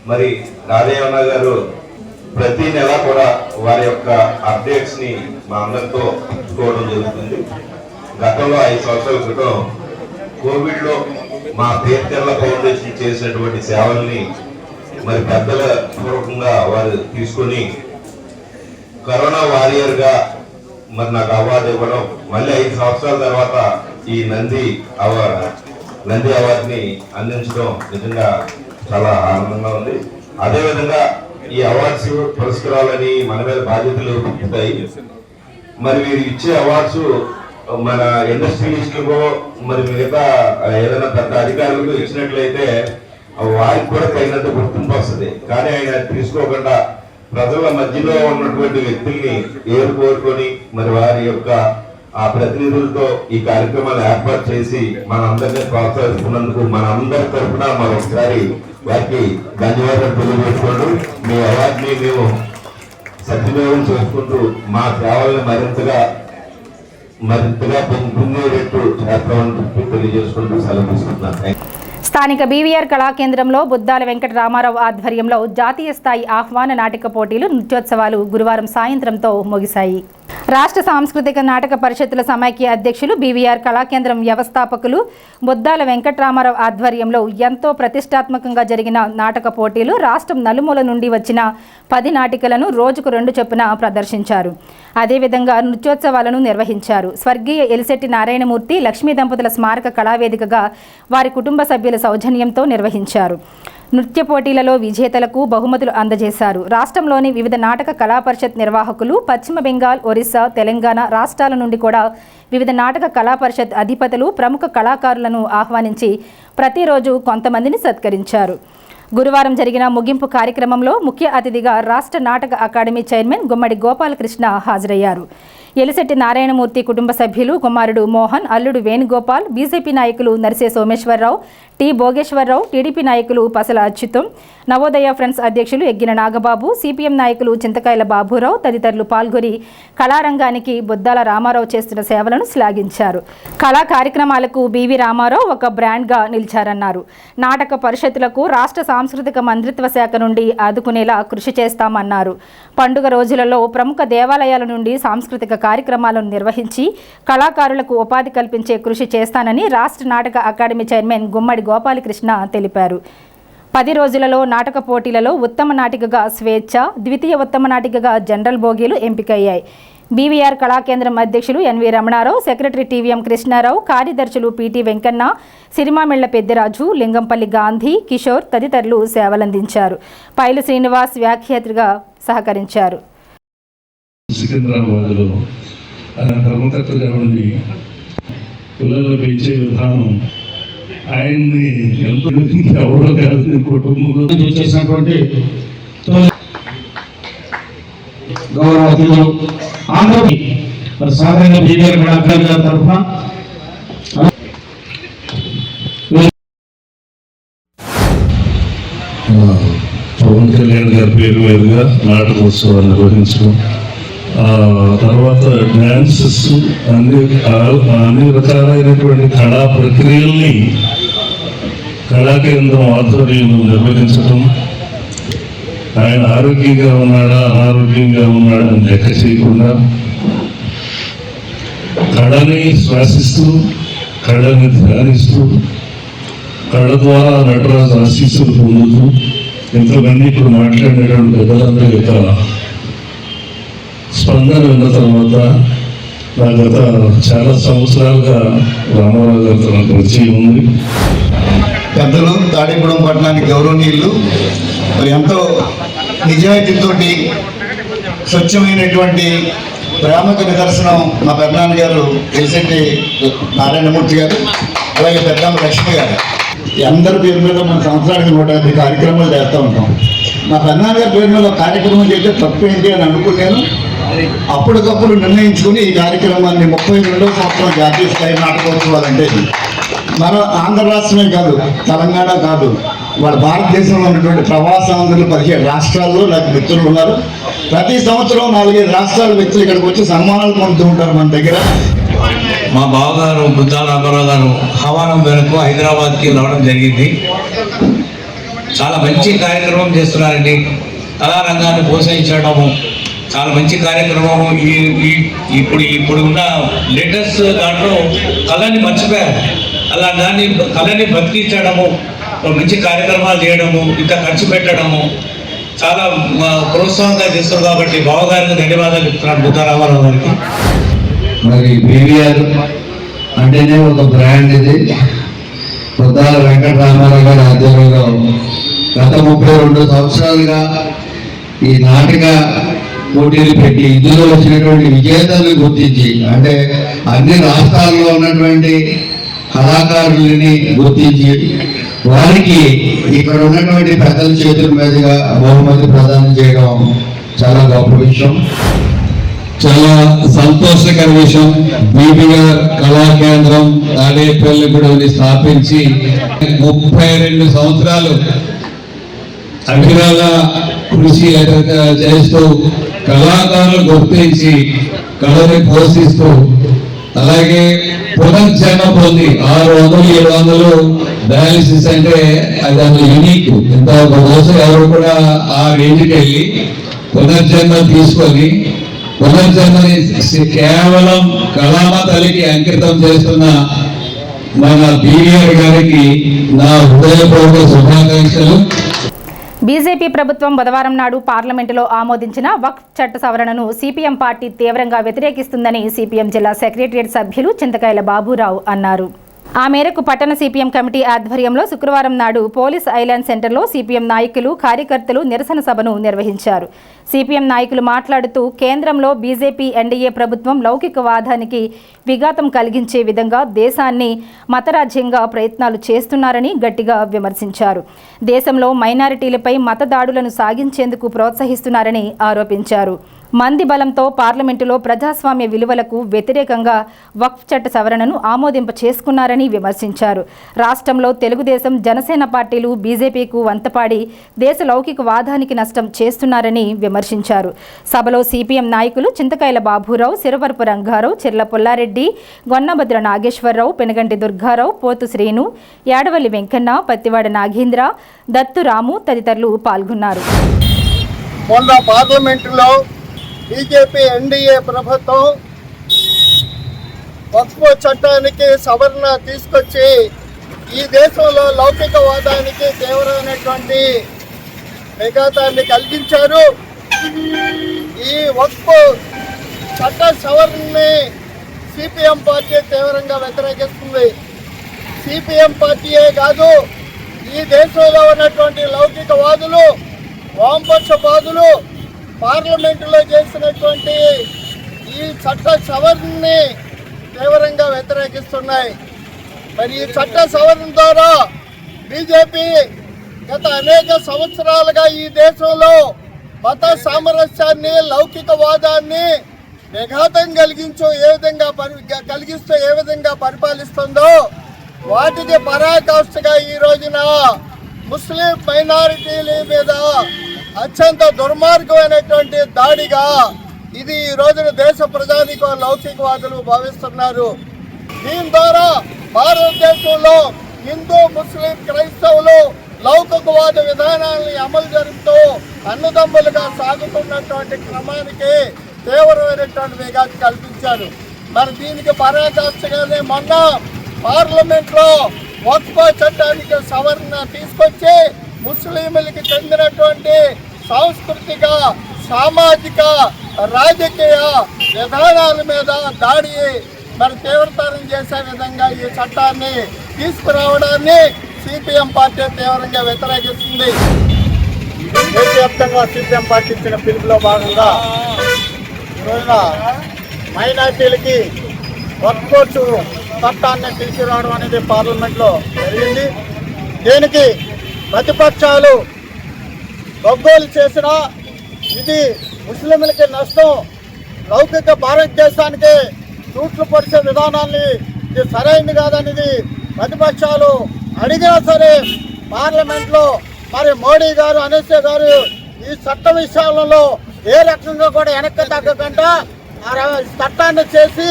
మరి రాజయ్య గారు ప్రతి నెల కూడా వారి యొక్క అప్డేట్స్ ని మా అందరితో చూడడం జరుగుతుంది. గతంలో 5 సంవత్సరాల క్రితం కోవిడ్ లో మా పేర్చెర్ల ఫౌండేషన్ చేసినటువంటి సేవల్ని మరి పెద్దల పూర్వకంగా వారు తీసుకొని కరోనా వారియర్ గా మరి నాకు అవార్డు ఇవ్వడం, మళ్ళీ 5 సంవత్సరాల తర్వాత ఈ నంది అవార్డుని అందించడం నిజంగా చాలా ఆనందంగా ఉంది. అదేవిధంగా ఈ అవార్డ్స్ పురస్కారాలని మన మీద బాధ్యతలు ఉంటాయి. మరి వీరు ఇచ్చే అవార్డ్స్ మన ఇండస్ట్రియలిస్టులకు మరి మిగతా ఏదైనా పెద్ద అధికారులకు ఇచ్చినట్లయితే వారికి కూడా తగినంత గుర్తింపు వస్తుంది. కానీ ఆయన తీసుకోకుండా ప్రజల మధ్యలో ఉన్నటువంటి వ్యక్తుల్ని కోరుకొని మరి వారి యొక్క ఆ ప్రతినిధులతో ఈ కార్యక్రమాలు ఏర్పాటు చేసి మనందరినీ ప్రోత్సహిస్తున్నందుకు మన అందరి తరఫున మరొకసారి వారికి ధన్యవాదాలు తెలియజేసుకోండి. మీ అవార్డుని మేము సద్వినియోగం చేసుకుంటూ మా సేవల్ని మరింతగా పొందేటట్టు చేస్తామని తెలియజేసుకుంటూ సెలవు తీసుకుంటున్నాను. స్థానిక బీవీఆర్ కళాకేంద్రంలో బుద్దాల వెంకట రామారావు ఆధ్వర్యంలో జాతీయ స్థాయి ఆహ్వాన నాటక పోటీలు, నృత్యోత్సవాలు గురువారం సాయంత్రంతో ముగిశాయి. రాష్ట్ర సాంస్కృతిక నాటక పరిషత్తుల సమైక్య అధ్యక్షులు బీవీఆర్ కళాకేంద్రం వ్యవస్థాపకులు బుద్దాల వెంకటరామారావు ఆధ్వర్యంలో ఎంతో ప్రతిష్టాత్మకంగా జరిగిన నాటక పోటీలు రాష్ట్రం నలుమూల నుండి వచ్చిన 10 నాటికలను రోజుకు 2 చొప్పున ప్రదర్శించారు. అదేవిధంగా నృత్యోత్సవాలను నిర్వహించారు. స్వర్గీయ ఎలిశెట్టి నారాయణమూర్తి లక్ష్మీ దంపతుల స్మారక కళావేదికగా వారి కుటుంబ సభ్యుల సౌజన్యంతో నిర్వహించారు. నృత్య పోటీలలో విజేతలకు బహుమతులు అందజేశారు. రాష్ట్రంలోని వివిధ నాటక కళా పరిషత్ నిర్వాహకులు, పశ్చిమ బెంగాల్, ఒరిస్సా, తెలంగాణ రాష్ట్రాల నుండి కూడా వివిధ నాటక కళా పరిషత్ అధిపతులు, ప్రముఖ కళాకారులను ఆహ్వానించి ప్రతిరోజు కొంతమందిని సత్కరించారు. గురువారం జరిగిన ముగింపు కార్యక్రమంలో ముఖ్య అతిథిగా రాష్ట్ర నాటక అకాడమీ చైర్మన్ గుమ్మడి గోపాలకృష్ణ హాజరయ్యారు. ఎలిశెట్టి నారాయణమూర్తి కుటుంబ సభ్యులు కుమారుడు మోహన్, అల్లుడు వేణుగోపాల్, బీజేపీ నాయకులు నర్సే సోమేశ్వరరావు, టి భోగేశ్వరరావు, టీడీపీ నాయకులు పసల అచ్యుతం, నవోదయ ఫ్రెండ్స్ అధ్యక్షులు ఎగ్గిన నాగబాబు, సిపిఎం నాయకులు చింతకాయల బాబురావు తదితరులు పాల్గొని కళారంగానికి బుద్దాల రామారావు చేస్తున్న సేవలను శ్లాఘించారు. కళా కార్యక్రమాలకు బివి రామారావు ఒక బ్రాండ్గా నిలిచారన్నారు. నాటక పరిషత్తులకు రాష్ట్ర సాంస్కృతిక మంత్రిత్వ శాఖ నుండి ఆదుకునేలా కృషి చేస్తామన్నారు. పండుగ రోజులలో ప్రముఖ దేవాలయాల నుండి సాంస్కృతిక కార్యక్రమాలను నిర్వహించి కళాకారులకు ఉపాధి కల్పించే కృషి చేస్తానని రాష్ట్ర నాటక అకాడమీ చైర్మన్ గుమ్మడి గోపాలకృష్ణ తెలిపారు. 10 రోజులలో నాటక పోటీలలో ఉత్తమ నాటికగా స్వేచ్ఛ, ద్వితీయ ఉత్తమ నాటికగా జనరల్ బోగీలు ఎంపికయ్యాయి. బీవీఆర్ కళాకేంద్రం అధ్యక్షులు NV Ramanarao, secretary TVM Krishnarao, కార్యదర్శులు పిటి వెంకన్న, సిరిమామిళ్ల పెద్దిరాజు, లింగంపల్లి గాంధీ, కిషోర్ తదితరులు సేవలందించారు. పైలు శ్రీనివాస్ వ్యాఖ్యాతగా సహకరించారు. సికింద్రాబాద్లో ఆయన ధర్మకర్తగా ఉండి పిల్లలు పెంచే విధానం ఆయన్ని ఎంతో ఎవరో కాదు కుటుంబంలో చేసినటువంటి గౌరవ అతిథులు అందరికీ మరి సాధారణ బీవీఆర్ కళాకారుల గారి తరఫున పవన్ కళ్యాణ్ గారి పేరు మీదుగా నాటకోత్సవాలు నిర్వహించడం, తర్వాత డ్యాన్సెస్ అన్ని రకాలైనటువంటి కళా ప్రక్రియల్ని కళాకేంద్రం ఆధ్వర్యంలో నిర్వహించడం, ఆయన ఆరోగ్యంగా ఉన్నాడా అనారోగ్యంగా ఉన్నాడా అని లెక్క చేయకుండా కళని శ్వాసిస్తూ కళని ధ్యానిస్తూ కళ ద్వారా నటరాజు ఆశీస్సులు పొందుతూ ఎంతమంది ఇప్పుడు మాట్లాడినటువంటి పెద్దలందరి యొక్క స్పందన విన్న తర్వాత నా గత చాలా సంవత్సరాలుగా రామారావు గారితో నాకు పరిచయం ఉంది. పెద్దలు తాడేగూడెం పట్టణానికి గౌరవనీయులు మరి ఎంతో నిజాయితీతో స్వచ్ఛమైనటువంటి ప్రేమకు నిదర్శనం మా పెద్దనాన్న గారు ఎలిశెట్టి నారాయణమూర్తి గారు, అలాగే పెద్దమ్మ లక్ష్మి గారు. అందరి పేరు మీద మన సంవత్సరానికి 150 కార్యక్రమాలు చేస్తూ ఉంటాం. మా పెద్దనాన్నగారి పేరు మీద ఒక కార్యక్రమం చేస్తే తప్పు ఏంటి అని అనుకున్నాను. అప్పటికప్పుడు నిర్ణయించుకుని ఈ కార్యక్రమాన్ని 32వ సంవత్సరం జాతీయ స్థాయి నాటకోత్సవాలు అంటే మన ఆంధ్ర రాష్ట్రమే కాదు, తెలంగాణ కాదు, వాళ్ళ భారతదేశంలో ఉన్నటువంటి ప్రవాసాంధ్రులు 17 రాష్ట్రాల్లో నాకు మిత్రులు ఉన్నారు. ప్రతి సంవత్సరం 4-5 రాష్ట్రాల వ్యక్తులు ఇక్కడికి వచ్చి సన్మానాలు పొందుతూ ఉంటారు మన దగ్గర. మా బావగారు బుద్ధాల రామారావు గారు ఆహ్వానం మేరకు హైదరాబాద్కి రావడం జరిగింది. చాలా మంచి కార్యక్రమం చేస్తున్నారండి. కళారంగాన్ని ప్రోత్సహించడము చాలా మంచి కార్యక్రమము. ఇప్పుడు ఉన్న లేటెస్ట్ దాంట్లో కళని మర్చిపోయారు. అలా దాన్ని కళని బతికించడము, మంచి కార్యక్రమాలు చేయడము, ఇంత ఖర్చు పెట్టడము చాలా ప్రోత్సాహంగా చేస్తారు. కాబట్టి బావగారికి ధన్యవాదాలు చెప్తున్నాను బుద్ధ రామారావు గారికి. మరి బీవీఆర్ అంటేనే ఒక బ్రాండ్. ఇది బుద్ధాల వెంకటరామారావు గారి ఆధ్వర్యంలో గత 32 సంవత్సరాలుగా ఈ నాటక పోటీలు పెట్టి ఇందులో వచ్చినటువంటి విజేతలను గుర్తించి, అంటే అన్ని రాష్ట్రాల్లో ఉన్నటువంటి కళాకారులని గుర్తించి వారికి ఇక్కడ ఉన్నటువంటి పెద్దల చేతుల మీదుగా బహుమతి ప్రదానం చేయడం చాలా గొప్ప విషయం, చాలా సంతోషకర విషయం. బీబీఆర్ కళా కేంద్రం తాడేపల్లిగూడెంని స్థాపించి 32 సంవత్సరాలు అభిరాల కృషి చేస్తూ కళాకారులు గుర్తించి కళని పోషిస్తూ, అలాగే పునర్జన్మ పొంది 600-700 డయాలిసిస్ అంటే అది అందులో యూనిక్. ఇంత ఒక రోజు ఎవరు కూడా ఆ రేంజ్కి వెళ్ళి పునర్జన్మ తీసుకొని పునర్జన్మని కేవలం కళామ తల్లికి అంకితం చేస్తున్న మన బీవీఆర్ గారికి నా హృదయపూర్వక శుభాకాంక్షలు. బీజేపీ ప్రభుత్వం బుధవారం నాడు పార్లమెంటులో ఆమోదించిన వక్ఫ్ చట్ట సవరణను సిపిఎం పార్టీ తీవ్రంగా వ్యతిరేకిస్తుందని సిపిఎం జిల్లా సెక్రటరియట్ సభ్యులు చింతకాయల బాబురావు అన్నారు. ఆ మేరకు పట్టణ సిపిఎం కమిటీ ఆధ్వర్యంలో శుక్రవారం నాడు పోలీస్ ఐలాండ్ సెంటర్లో సిపిఎం నాయకులు, కార్యకర్తలు నిరసన సభను నిర్వహించారు. సిపిఎం నాయకులు మాట్లాడుతూ కేంద్రంలో బీజేపీ ఎన్డీఏ ప్రభుత్వం లౌకికవాదానికి విఘాతం కలిగించే విధంగా దేశాన్ని మతరాజ్యంగా ప్రయత్నాలు చేస్తున్నారని గట్టిగా విమర్శించారు. దేశంలో మైనారిటీలపై మత దాడులను సాగించేందుకు ప్రోత్సహిస్తున్నారని ఆరోపించారు. మంది బలంతో పార్లమెంటులో ప్రజాస్వామ్య విలువలకు వ్యతిరేకంగా వక్ఫ్ చట్ట సవరణను ఆమోదింప చేసుకున్నారని విమర్శించారు. రాష్ట్రంలో తెలుగుదేశం, జనసేన పార్టీలు బీజేపీకు వంతపాడి దేశ లౌకికవాదానికి నష్టం చేస్తున్నారని విమర్శించారు. సభలో సిపిఎం నాయకులు చింతకాయల బాబురావు, సిరవరపు రంగారావు, చెర్ల పుల్లారెడ్డి, గొన్నభద్ర నాగేశ్వరరావు, పెనగంటి దుర్గారావు, పోతు శ్రీను, యాడవల్లి వెంకన్న, పత్తివాడ నాగేంద్ర, దత్తు రాము తదితరులు పాల్గొన్నారు. మొన్న పార్లమెంటులో బీజేపీ ఎన్డీఏ ప్రభుత్వం వక్ఫ్ చట్టానికి సవరణ తీసుకొచ్చి ఈ దేశంలో లౌకికవాదానికి తీవ్రమైనటువంటి విఘాతాన్ని కలిగించారు. ఈ వక్ఫ్ చట్ట సవరణని సిపిఎం పార్టీ తీవ్రంగా వ్యతిరేకిస్తుంది. సిపిఎం పార్టీయే కాదు, ఈ దేశంలో ఉన్నటువంటి లౌకికవాదులు, వామపక్షవాదులు పార్లమెంటులో చేసినటువంటి ఈ చట్ట సవరణని తీవ్రంగా వ్యతిరేకిస్తున్నాయి. మరి ఈ చట్ట సవరణ ద్వారా బీజేపీ గత అనేక సంవత్సరాలుగా ఈ దేశంలో మత సామరస్యాన్ని, లౌకికవాదాన్ని విఘాతం కలిగిస్తూ ఏ విధంగా పరిపాలిస్తుందో వాటికి పరాకాష్ఠగా ఈ రోజున ముస్లిం మైనారిటీల మీద అత్యంత దుర్మార్గమైనటువంటి దాడిగా ఇది ఈ రోజున దేశ ప్రజానికం లౌకికవాదులు భావిస్తున్నారు. దీని ద్వారా భారతదేశంలో హిందూ, ముస్లిం, క్రైస్తవులు లౌకికవాద విధానాన్ని అమలు జరుపుతూ అన్నదమ్ములుగా సాగుతున్నటువంటి క్రమానికి తీవ్రమైనటువంటి విఘాతం కల్పించారు. మరి దీనికి పరాకాష్ఠగానే మొన్న పార్లమెంట్లో వక్ఫ్ చట్టానికి సవరణ తీసుకొచ్చి ముస్లింలకు చెందినటువంటి సాంస్కృతిక, సామాజిక, రాజకీయ విధానాల మీద దాడి మరి తీవ్రతరం చేసే విధంగా ఈ చట్టాన్ని తీసుకురావడాన్ని సిపిఎం పార్టీ తీవ్రంగా వ్యతిరేకిస్తుంది. దేశవ్యాప్తంగా సిపిఎం పార్టీ ఇచ్చిన పిలుపులో భాగంగా ఈరోజున మైనార్టీలకి వక్ఫ్ చట్టాన్ని తీసుకురావడం అనేది పార్లమెంట్లో జరిగింది. దీనికి ప్రతిపక్షాలు గగ్గోలు చేసినా ఇది ముస్లింలకి నష్టం, లౌకిక భారతదేశానికి తూట్లు పరిచే విధానాన్ని ఇది సరైనది కాదనేది ప్రతిపక్షాలు అడిగినా సరే పార్లమెంట్లో మరి మోడీ గారు, అమిత్ షా గారు ఈ చట్ట విషయాలలో ఏ రకంగా కూడా వెనక్కి తగ్గకుండా చట్టాన్ని చేసి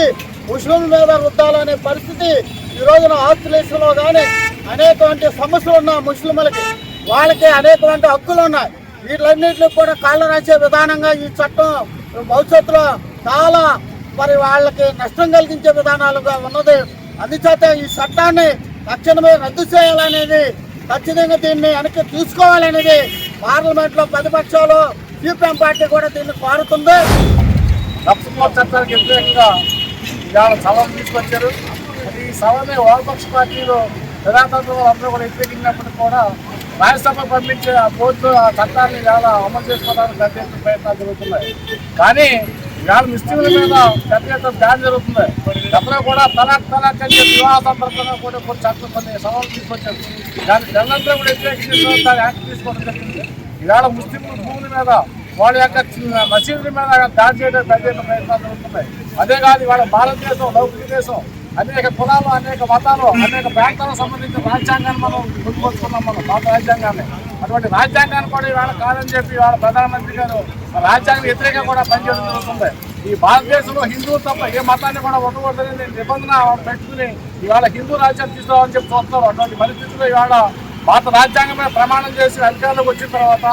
ముస్లింల మీద రుద్దాలనే పరిస్థితి ఈ రోజున ఆస్ట్రేలియాలో కానీ అనేకటువంటి సమస్యలు ఉన్నాయి. ముస్లింలకి వాళ్ళకి అనేకటువంటి హక్కులు ఉన్నాయి. వీటన్నింటికి కూడా కాళ్ళ రాసే విధానంగా ఈ చట్టం భవిష్యత్తులో చాలా మరి వాళ్ళకి నష్టం కలిగించే విధానాలుగా ఉన్నది. అందుచేత ఈ చట్టాన్ని తక్షణమే రద్దు చేయాలనేది, ఖచ్చితంగా దీన్ని వెనక్కి తీసుకోవాలనేది పార్లమెంట్లో ప్రతిపక్షాలు సిపిఎం పార్టీ కూడా దీన్ని కోరుతుంది. నక్సల్ చట్టానికి వ్యతిరేకంగా ఇవాళ సభను తీసుకొచ్చారు. ఈ సభని వామపక్ష పార్టీలు ప్రజాతంత్రం అందరూ కూడా వ్యతిరేకించినప్పటికీ కూడా రాజ్యసభకు పంపించే ఆ బోర్డు ఆ చట్టాన్ని ఇవాళ అమలు చేసుకోవడానికి పెద్ద ఎత్తున ప్రయత్నాలు జరుగుతున్నాయి. కానీ ఇవాళ ముస్లింల మీద పెద్ద ఎత్తున బ్యాన్ జరుగుతుంది. ఎప్పుడో కూడా తలాక్ అని చెప్పి వివాహ సందర్భంగా కూడా కొన్ని సవాళ్ళు తీసుకొచ్చారు. దాన్ని జనంతా కూడా వ్యతిరేకించి దాన్ని యాక్ట్ తీసుకోవడం జరిగింది. ఇవాళ ముస్లింల భూముల మీద వాళ్ళ యొక్క మసీదుల మీద దాడి చేయడం పెద్ద ఎత్తున ప్రయత్నాలు జరుగుతున్నాయి. అదే కాదు ఇవాళ భారతదేశం లౌకిక దేశం, అనేక కులాలు, అనేక మతాలు, అనేక ప్రాంతాలకు సంబంధించిన రాజ్యాంగాన్ని మనం గుర్తుకొచ్చుకున్నాం. మనం పాత రాజ్యాంగాన్ని, అటువంటి రాజ్యాంగాన్ని కూడా ఇవాళ కాదని చెప్పి ఇవాళ ప్రధానమంత్రి గారు రాజ్యాంగం వ్యతిరేకంగా కూడా పనిచేయడం జరుగుతుంది. ఈ భారతదేశంలో హిందువులు తప్ప ఏ మతాన్ని కూడా ఉండకూడదని నిబంధన పెట్టుకుని ఇవాళ హిందూ రాజ్యాన్ని తీసుకురావాలని చెప్పి చూస్తున్నారు. అటువంటి పరిస్థితుల్లో ఇవాళ భారత రాజ్యాంగం మీద ప్రమాణం చేసి అధికారంలోకి వచ్చిన తర్వాత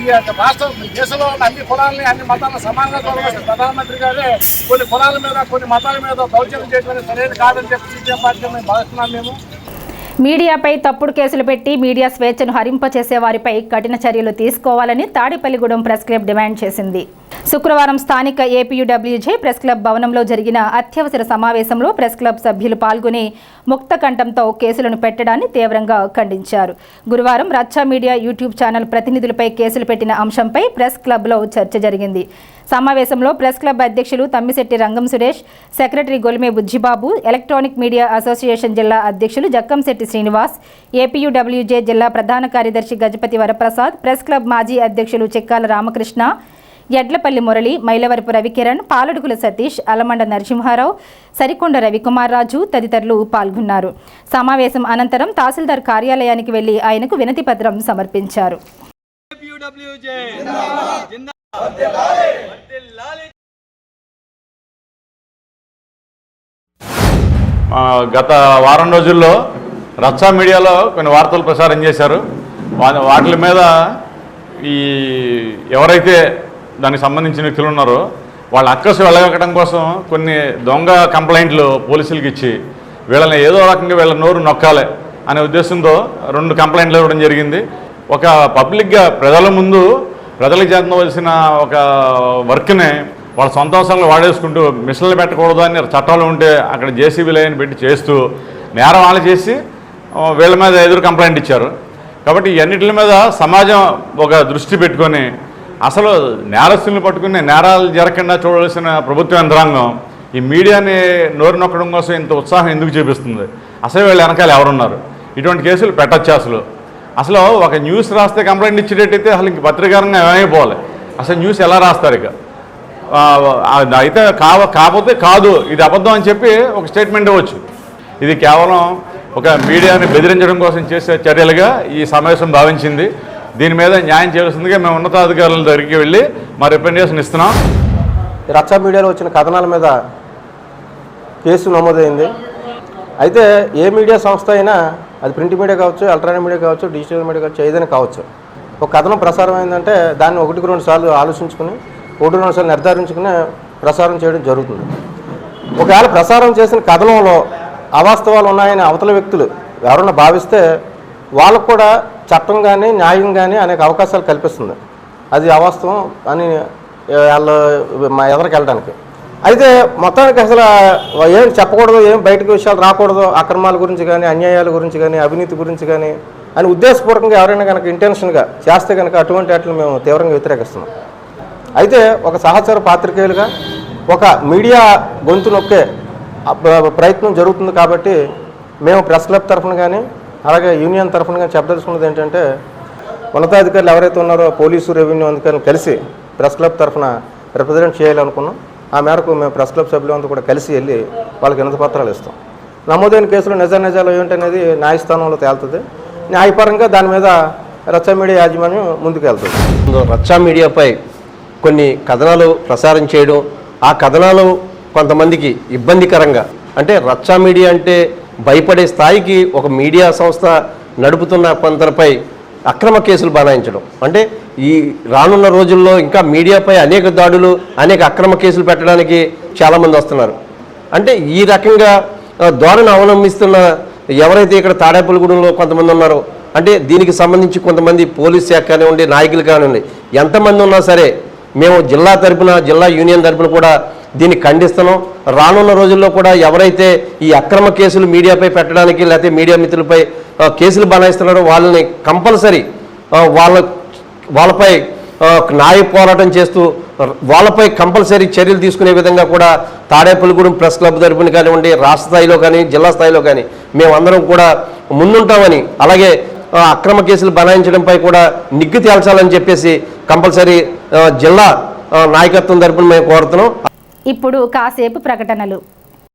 ఈ రాష్ట్ర దేశంలో అన్ని కులాలని, అన్ని మతాలను సమానంగా చూడవలసిన ప్రధానమంత్రి గారే కొన్ని కులాల మీద, కొన్ని మతాల మీద దౌర్జన్యం చేయడం సరైనది కాదని చెప్పి సిపిఎం పార్టీ మేము భావిస్తున్నాం. మేము మీడియాపై తప్పుడు కేసులు పెట్టి మీడియా స్వేచ్ఛను హరింపచేసే వారిపై కఠిన చర్యలు తీసుకోవాలని తాడేపల్లిగూడెం ప్రెస్ క్లబ్ డిమాండ్ చేసింది. శుక్రవారం స్థానిక ఏపీయూడబ్ల్యూజే ప్రెస్ క్లబ్ భవనంలో జరిగిన అత్యవసర సమావేశంలో ప్రెస్ క్లబ్ సభ్యులు పాల్గొని ముక్త కంఠంతో కేసులను పెట్టడాన్ని తీవ్రంగా ఖండించారు. గురువారం రచ్చా మీడియా యూట్యూబ్ ఛానల్ ప్రతినిధులపై కేసులు పెట్టిన అంశంపై ప్రెస్ క్లబ్లో చర్చ జరిగింది. సమావేశంలో ప్రెస్ క్లబ్ అధ్యక్షులు Tammisetti Rangam Suresh, secretary Golime Bujjibabu, electronic media association జిల్లా అధ్యక్షులు జక్కంశెట్టి శ్రీనివాస్, ఏపీయూడబ్ల్యూజే జిల్లా ప్రధాన కార్యదర్శి గజపతి వరప్రసాద్, ప్రెస్ క్లబ్ మాజీ అధ్యక్షులు చెక్కాల రామకృష్ణ, ఎడ్లపల్లి మురళి, మైలవరపు రవికిరణ్, పాలడుగుల సతీష్, అలమండ నరసింహారావు, సరికొండ రవికుమార్ రాజు తదితరులు పాల్గొన్నారు. సమావేశం అనంతరం తహసీల్దార్ కార్యాలయానికి వెళ్లి ఆయనకు వినతి పత్రం సమర్పించారు. గత వారం రోజుల్లో రచ్చా మీడియాలో కొన్ని వార్తలు ప్రసారం చేశారు. వాటి మీద ఈ ఎవరైతే దానికి సంబంధించిన వ్యక్తులు ఉన్నారో వాళ్ళ అక్కసు వెళ్ళగట్టడం కోసం కొన్ని దొంగ కంప్లైంట్లు పోలీసులకు ఇచ్చి వీళ్ళని ఏదో రకంగా వీళ్ళ నోరు నొక్కాలి అనే ఉద్దేశంతో 2 కంప్లైంట్లు ఇవ్వడం జరిగింది. ఒక పబ్లిక్గా ప్రజల ముందు ప్రజలకు చేతవలసిన ఒక వర్క్ని వాళ్ళ సొంత అవసరాలు వాడేసుకుంటూ మిషన్లు పెట్టకూడదు అని చట్టాలు ఉంటే అక్కడ జేసీబీ లైన్ పెట్టి చేస్తూ నేరం వాళ్ళు చేసి వీళ్ళ మీద ఎదురు కంప్లైంట్ ఇచ్చారు. కాబట్టి ఇవన్నిటి మీద సమాజం ఒక దృష్టి పెట్టుకొని అసలు నేరస్తుల్ని పట్టుకుని నేరాలు జరగకుండా చూడవలసిన ప్రభుత్వ యంత్రాంగం ఈ మీడియాని నోరు నొక్కడం కోసం ఇంత ఉత్సాహం ఎందుకు చూపిస్తుంది? అసలు వీళ్ళు వెనకాల ఎవరున్నారు? ఇటువంటి కేసులు పెట్టచ్చు. అసలు ఒక న్యూస్ రాస్తే కంప్లైంట్ ఇచ్చేటట్టయితే అసలు ఇంక పత్రికారంగా ఏమైపోవాలి? అసలు న్యూస్ ఎలా రాస్తారు? ఇక అయితే కాకపోతే కాదు, ఇది అబద్ధం అని చెప్పి ఒక స్టేట్మెంట్ ఇవ్వచ్చు. ఇది కేవలం ఒక మీడియాని బెదిరించడం కోసం చేసే చర్యలుగా ఈ సమావేశం భావించింది. దీని మీద న్యాయం చేయాల్సిందిగా మేము ఉన్నతాధికారుల దగ్గరికి వెళ్ళి మా రిప్రజెంటేషన్ ఇస్తున్నాం. రచ్చా మీడియాలో వచ్చిన కథనాల మీద కేసు నమోదైంది. అయితే ఏ మీడియా సంస్థ అయినా, అది ప్రింట్ మీడియా కావచ్చు, ఎలక్ట్రానిక్ మీడియా కావచ్చు, డిజిటల్ మీడియా కావచ్చు, ఏదైనా కావచ్చు, ఒక కథనం ప్రసారం అయిందంటే దాన్ని 1-2 సార్లు ఆలోచించుకుని 1-2 సార్లు నిర్ధారించుకుని ప్రసారం చేయడం జరుగుతుంది. ఒకవేళ ప్రసారం చేసిన కథనంలో అవాస్తవాలు ఉన్నాయని అవతల వ్యక్తులు ఎవరన్నా భావిస్తే వాళ్ళకు కూడా చట్టం కానీ న్యాయం కానీ అనేక అవకాశాలు కల్పిస్తుంది. అది అవాస్తవం అని వాళ్ళు మా ఎదురుకి వెళ్ళడానికి. అయితే మొత్తానికి అసలు ఏం చెప్పకూడదు, ఏం బయటకు విషయాలు రాకూడదు, అక్రమాల గురించి కానీ, అన్యాయాల గురించి కానీ, అవినీతి గురించి కానీ అని ఉద్దేశపూర్వకంగా ఎవరైనా కనుక ఇంటెన్షన్గా చేస్తే కనుక అటువంటి వాటిని మేము తీవ్రంగా వ్యతిరేకిస్తున్నాం. అయితే ఒక సహచర పాత్రికేయులుగా ఒక మీడియా గొంతు నొక్కే ప్రయత్నం జరుగుతుంది. కాబట్టి మేము ప్రెస్ క్లబ్ తరఫున కానీ, అలాగే యూనియన్ తరఫున చెప్పదలుచుకున్నది ఏంటంటే ఉన్నతాధికారులు ఎవరైతే ఉన్నారో పోలీసు రెవెన్యూ అధికారులు కలిసి ప్రెస్ క్లబ్ తరఫున రిప్రజెంట్ చేయాలనుకున్నాం. ఆ మేరకు మేము ప్రెస్ క్లబ్ సభ్యులంతా కూడా కలిసి వెళ్ళి వాళ్ళకి వినతి పత్రాలు ఇస్తాం. నమోదైన కేసులు నిజాలు ఏంటనేది న్యాయస్థానంలో తేలుతుంది. న్యాయపరంగా దాని మీద రచ్చా మీడియా యాజమాన్యం ముందుకు వెళ్తుంది. రచ్చా మీడియాపై కొన్ని కథనాలు ప్రసారం చేయడం, ఆ కథనాలు కొంతమందికి ఇబ్బందికరంగా, అంటే రచ్చా మీడియా అంటే భయపడే స్థాయికి ఒక మీడియా సంస్థ నడుపుతున్న కొందరిపై అక్రమ కేసులు బనాయించడం, అంటే ఈ రానున్న రోజుల్లో ఇంకా మీడియాపై అనేక దాడులు, అనేక అక్రమ కేసులు పెట్టడానికి చాలామంది వస్తున్నారు. అంటే ఈ రకంగా ధోరణి అవలంబిస్తున్న ఎవరైతే ఇక్కడ తాడేపల్లిగూడెంలో కొంతమంది ఉన్నారో, అంటే దీనికి సంబంధించి కొంతమంది పోలీస్ శాఖ కానివ్వండి, నాయకులు కానివ్వండి, ఎంతమంది ఉన్నా సరే మేము జిల్లా తరపున, జిల్లా యూనియన్ తరపున కూడా దీన్ని ఖండిస్తున్నాం. రానున్న రోజుల్లో కూడా ఎవరైతే ఈ అక్రమ కేసులు మీడియాపై పెట్టడానికి లేకపోతే మీడియా మిత్రులపై కేసులు బనాయిస్తున్నారో వాళ్ళని కంపల్సరీ వాళ్ళపై న్యాయ పోరాటం చేస్తూ వాళ్ళపై కంపల్సరీ చర్యలు తీసుకునే విధంగా కూడా తాడేపల్లిగూడెం ప్రెస్ క్లబ్ తరపున కానివ్వండి, రాష్ట్ర స్థాయిలో కానీ జిల్లా స్థాయిలో కానీ మేమందరం కూడా ముందుంటామని, అలాగే అక్రమ కేసులు బనాయించడంపై కూడా నిగ్గు తేల్చాలని చెప్పేసి కంపల్సరీ జిల్లా నాయకత్వం తరపున మేము కోరుతున్నాం. ఇప్పుడు కాసేపు ప్రకటనలు.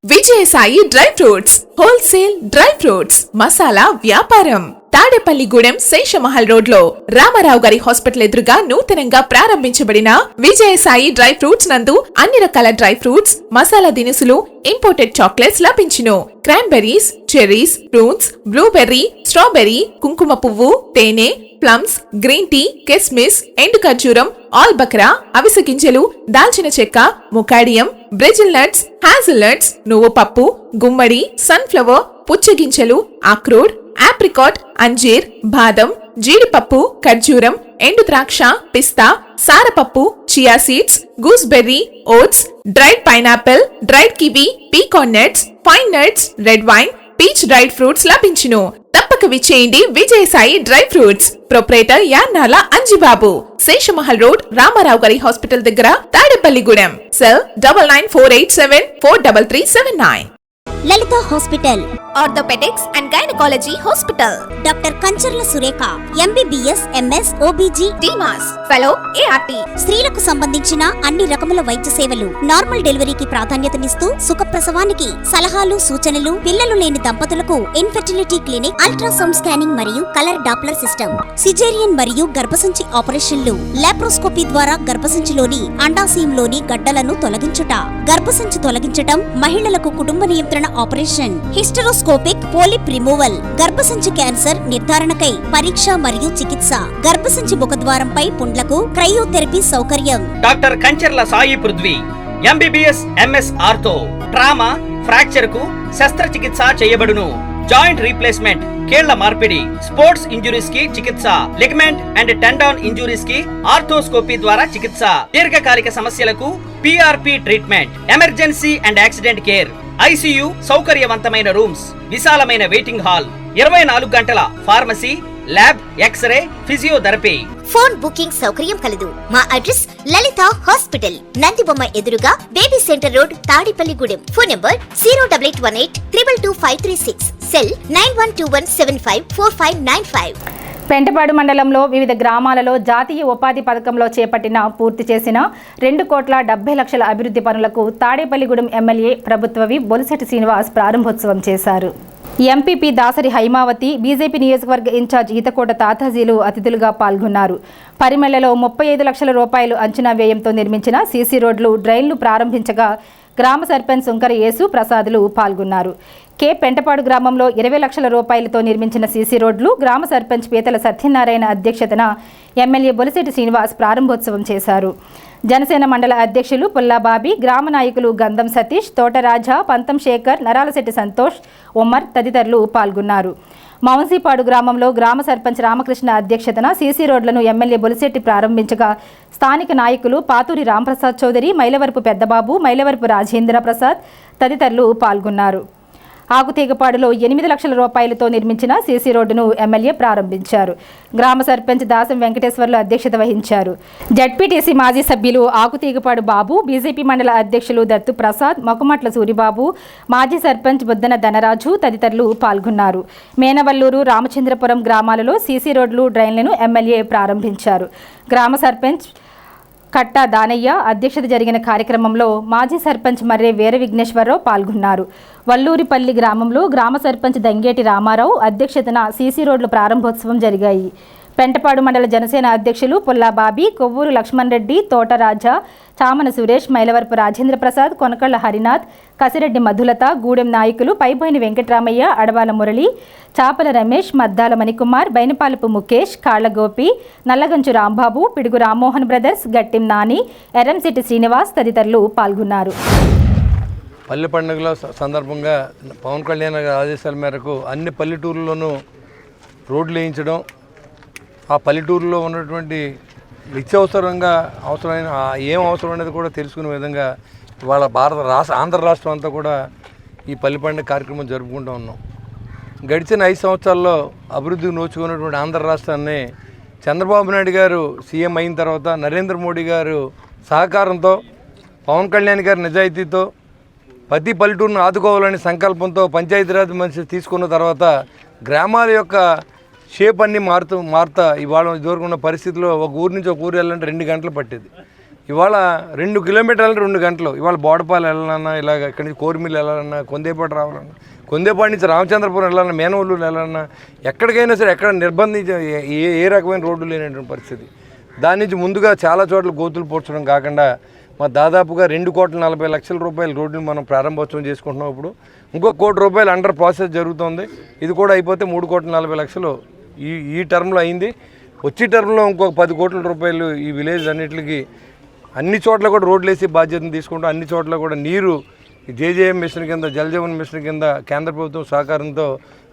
Vijayasai dry fruits wholesale dry fruits masala వ్యాపారం తాడేపల్లిగూడెం శేషమహల్ రోడ్ లో రామారావు గారి హాస్పిటల్ ఎదురుగా నూతనంగా ప్రారంభించబడిన విజయసాయి డ్రై ఫ్రూట్స్ నందు అన్ని రకాల డ్రై ఫ్రూట్స్, మసాలా దినుసులు, ఇంపోర్టెడ్ చాక్లెట్స్ లభించును. Cranberries, cherries, fruits, blueberry, strawberry, కుంకుమ పువ్వు, తేనె, ప్లమ్స్, గ్రీన్ టీ, కిస్మిస్, ఎండు ఖర్జూరం, ఆల్బక్రా, అవిసె గింజలు, దాల్చిన చెక్క, ముకాడియం, బ్రెజిల్ నట్స్, హ్యాజిల్ నట్స్, నువ్వు పప్పు, గుమ్మడి, సన్ఫ్లవర్, పుచ్చగింజలు, అక్రోడ్, ఆప్రికాట్, అంజీర్, బాదం, జీడిపప్పు, ఖర్జూరం, ఎండు ద్రాక్ష, పిస్తా, సారపప్పు, chia seeds, gooseberry, oats, dried pineapple, dried kiwi, pecan nuts, pine nuts, red wine, peach dried fruits లభించును. తప్పక విచ్చేయండి Vijayasai dry fruits. Proprietor Yannala Anjibabu, Seshamahal road, Ramarao గారి హాస్పిటల్ దగ్గర, Tadepalligudem. Cell 9948743379. Lalitha hospital, orthopaedics and gynaecology hospital. Doctor Kancharla Surekha, MBBS, MS, OBG, DMAS, fellow, ART. స్త్రీలకు సంబంధించిన అన్ని రకముల వైద్య సేవలు, నార్మల్ డెలివరీకి ప్రాధాన్యతనిస్తూ సుఖప్రసవానికి సలహాలు, సూచనలు, పిల్లలు లేని దంపతులకు ఇన్ఫెర్టిలిటీ క్లినిక్, అల్ట్రాసౌండ్ స్కానింగ్ మరియు కలర్ డాప్లర్ సిస్టమ్, సిజేరియన్ మరియు గర్భసంచి ఆపరేషన్లు, లాప్రోస్కోపీ ద్వారా గర్భసంచిలోని అండాశయంలోని గడ్డలను తొలగించుట, గర్భసంచి తొలగించటం, మహిళలకు కుటుంబ నియంత్రణ ఆపరేషన్, హిస్టరోస్కోపిక్ పోలిప్ రిమూవల్, గర్భసంచి క్యాన్సర్ నిర్ధారణకై పరీక్ష మరియు చికిత్స, గర్భసంచి ముఖద్వారంపై పుండ్లకు క్రయోథెరపీ సౌకర్యం. Doctor Kancharla Sai Prithvi, MBBS, MS ortho, trauma, fracture కు శస్త్రచికిత్స చేయబడును. జాయింట్ రీప్లేస్మెంట్, కీళ్ల మార్పిడి, స్పోర్ట్స్ ఇంజురీస్ కి చికిత్స, లిగమెంట్ అండ్ టెండాన్ ఇంజురీస్ కి ఆర్థోస్కోపీ ద్వారా చికిత్స, దీర్ఘకాలిక సమస్యలకు PRP treatment, emergency and accident care, ICU సౌకర్యవంతమైన రూమ్స్, విశాలమైన వెయిటింగ్ హాల్, 24 గంటల pharmacy, lab, x ray, physiotherapy. Phone booking సౌకర్యం కలదు. మా అడ్రస్ లలిత హాస్పిటల్, నందిబొమ్మ ఎదురుగా, baby centre road, Tadepalligudem. Phone number 08818222536. Cell 9121754595. Pentapadu మండలంలో వివిధ గ్రామాలలో జాతీయ ఉపాధి పథకంలో చేపట్టిన పూర్తి చేసిన 2,70,00,000 అభివృద్ధి పనులకు తాడేపల్లిగూడెం ఎమ్మెల్యే ప్రభుత్వవి బొలిశెట్టి శ్రీనివాస్ ప్రారంభోత్సవం చేశారు. ఎంపీపీ దాసరి హైమావతి, బీజేపీ నియోజకవర్గ ఇన్ఛార్జ్ ఈతకోట తాతాజీలు అతిథులుగా పాల్గొన్నారు. పరిమెళ్లలో 35 లక్షల రూపాయలు అంచనా వ్యయంతో నిర్మించిన సీసీ రోడ్లు, డ్రైన్లు ప్రారంభించగా గ్రామ సర్పంచ్ సుంకర యేసు ప్రసాదులు పాల్గొన్నారు. కే పెంటపాడు గ్రామంలో 20 లక్షల రూపాయలతో నిర్మించిన సీసీ రోడ్లు గ్రామ సర్పంచ్ పీతల సత్యనారాయణ అధ్యక్షతన ఎమ్మెల్యే బొలిశెట్టి శ్రీనివాస్ ప్రారంభోత్సవం చేశారు. జనసేన మండల అధ్యక్షులు పుల్లాబాబి, గ్రామ నాయకులు గంధం సతీష్, తోటరాజా, పంతం శేఖర్, నరాలశెట్టి సంతోష్, ఉమ్మర్ తదితరులు పాల్గొన్నారు. మౌన్సీపాడు గ్రామంలో గ్రామ సర్పంచ్ రామకృష్ణ అధ్యక్షతన సీసీ రోడ్లను ఎమ్మెల్యే బొలిశెట్టి ప్రారంభించగా స్థానిక నాయకులు పాతూరి రాంప్రసాద్ చౌదరి, మైలవరపు పెద్దబాబు, మైలవరపు రాజేంద్ర ప్రసాద్ తదితరులు పాల్గొన్నారు. ఆకుతీగపాడులో 8 లక్షల రూపాయలతో నిర్మించిన సీసీ రోడ్డును ఎమ్మెల్యే ప్రారంభించారు. గ్రామ సర్పంచ్ దాసం వెంకటేశ్వర్లు అధ్యక్షత వహించారు. జడ్పీటీసీ మాజీ సభ్యులు ఆకుతీగపాడు బాబు, బీజేపీ మండల అధ్యక్షులు దత్తు ప్రసాద్, మొకమట్ల సూరిబాబు, మాజీ సర్పంచ్ బుద్దన ధనరాజు తదితరులు పాల్గొన్నారు. మేనవల్లూరు, రామచంద్రపురం గ్రామాలలో సీసీ రోడ్లు, డ్రైన్లను ఎమ్మెల్యే ప్రారంభించారు. గ్రామ సర్పంచ్ కట్టా దానయ్య అధ్యక్షత జరిగిన కార్యక్రమంలో మాజీ సర్పంచ్ మర్రే వీర విఘ్నేశ్వరరావు పాల్గొన్నారు. వల్లూరిపల్లి గ్రామంలో గ్రామ సర్పంచ్ దంగేటి రామారావు అధ్యక్షతన సీసీ రోడ్ల ప్రారంభోత్సవం జరిగాయి. పెంటపాడు మండల జనసేన అధ్యక్షులు పుల్లాబాబి, కొవ్వూరు లక్ష్మణ్ రెడ్డి, తోటరాజా, చామన సురేష్, మైలవరపు రాజేంద్ర ప్రసాద్, కొనకళ్ళ హరినాథ్, కసిరెడ్డి మధులత, గూడెం నాయకులు పైబోయిన వెంకటరామయ్య, అడవాల మురళి, చాపల రమేష్, మద్దాల మణికుమార్, బైనపాలపు ముఖేష్, కాళ్లగోపి, నల్లగంచు రాంబాబు, పిడుగు రామ్మోహన్ బ్రదర్స్, గట్టిం నాని, ఎర్రంశెట్టి శ్రీనివాస్ తదితరులు పాల్గొన్నారు. పల్లె పండుగల సందర్భంగా పవన్ కళ్యాణ్ గారి ఆదేశాల మేరకు అన్ని పల్లెటూరుల్లోనూ రోడ్లు వేయించడం, ఆ పల్లెటూరులో ఉన్నటువంటి నిత్యావసరంగా అవసరమైన ఏం అవసరం అనేది కూడా తెలుసుకునే విధంగా ఇవాళ ఆంధ్ర రాష్ట్రం అంతా కూడా ఈ పల్లె పండుగ కార్యక్రమం జరుపుకుంటూ ఉన్నాం. గడిచిన 5 సంవత్సరాల్లో అభివృద్ధికి నోచుకున్నటువంటి ఆంధ్ర రాష్ట్రాన్ని చంద్రబాబు నాయుడు గారు సీఎం అయిన తర్వాత నరేంద్ర మోడీ గారు సహకారంతో, పవన్ కళ్యాణ్ గారి నిజాయితీతో, ప్రతి పల్లెటూరును ఆదుకోవాలనే సంకల్పంతో పంచాయతీరాజ్ మంత్రి తీసుకున్న తర్వాత గ్రామాల యొక్క షేప్ అన్నీ మారుతా ఇవాళ ఇదివరకు ఉన్న పరిస్థితిలో ఒక ఊరు నుంచి ఒక ఊరు వెళ్ళాలంటే 2 గంటలు పట్టేది. ఇవాళ 2 కిలోమీటర్లు 2 గంటలు. ఇవాళ బోడపాలు వెళ్ళాలన్నా, ఇలాగ ఇక్కడి నుంచి కోరిమిల్లు వెళ్ళాలన్నా, కొందేపాటు రావాలన్నా, కొందేపాటి నుంచి రామచంద్రపురం వెళ్ళాలన్నా, మేనవల్లూరు వెళ్ళాలన్నా, ఎక్కడికైనా సరే ఎక్కడ నిర్బంధించి ఏ రకమైన రోడ్డు లేనటువంటి పరిస్థితి. దాని నుంచి ముందుగా చాలా చోట్ల గోతులు పూడ్చడం కాకుండా దాదాపుగా 2,40,00,000 రూపాయల రోడ్డుని మనం ప్రారంభోత్సవం చేసుకుంటున్నాం. ఇప్పుడు ఇంకో ₹1 కోటి అండర్ ప్రాసెస్ జరుగుతుంది. ఇది కూడా అయిపోతే 3,40,00,000 ఈ టర్మ్లో అయింది. వచ్చే టర్మ్లో ఇంకొక ₹10 కోట్ల ఈ విలేజ్ అన్నిటికి అన్ని చోట్ల కూడా రోడ్లు వేసి బాధ్యతను తీసుకుంటూ అన్ని చోట్ల కూడా నీరు జేజేఎం మిషన్ కింద, జలజీవన్ మిషన్ కింద కేంద్ర ప్రభుత్వం సహకారంతో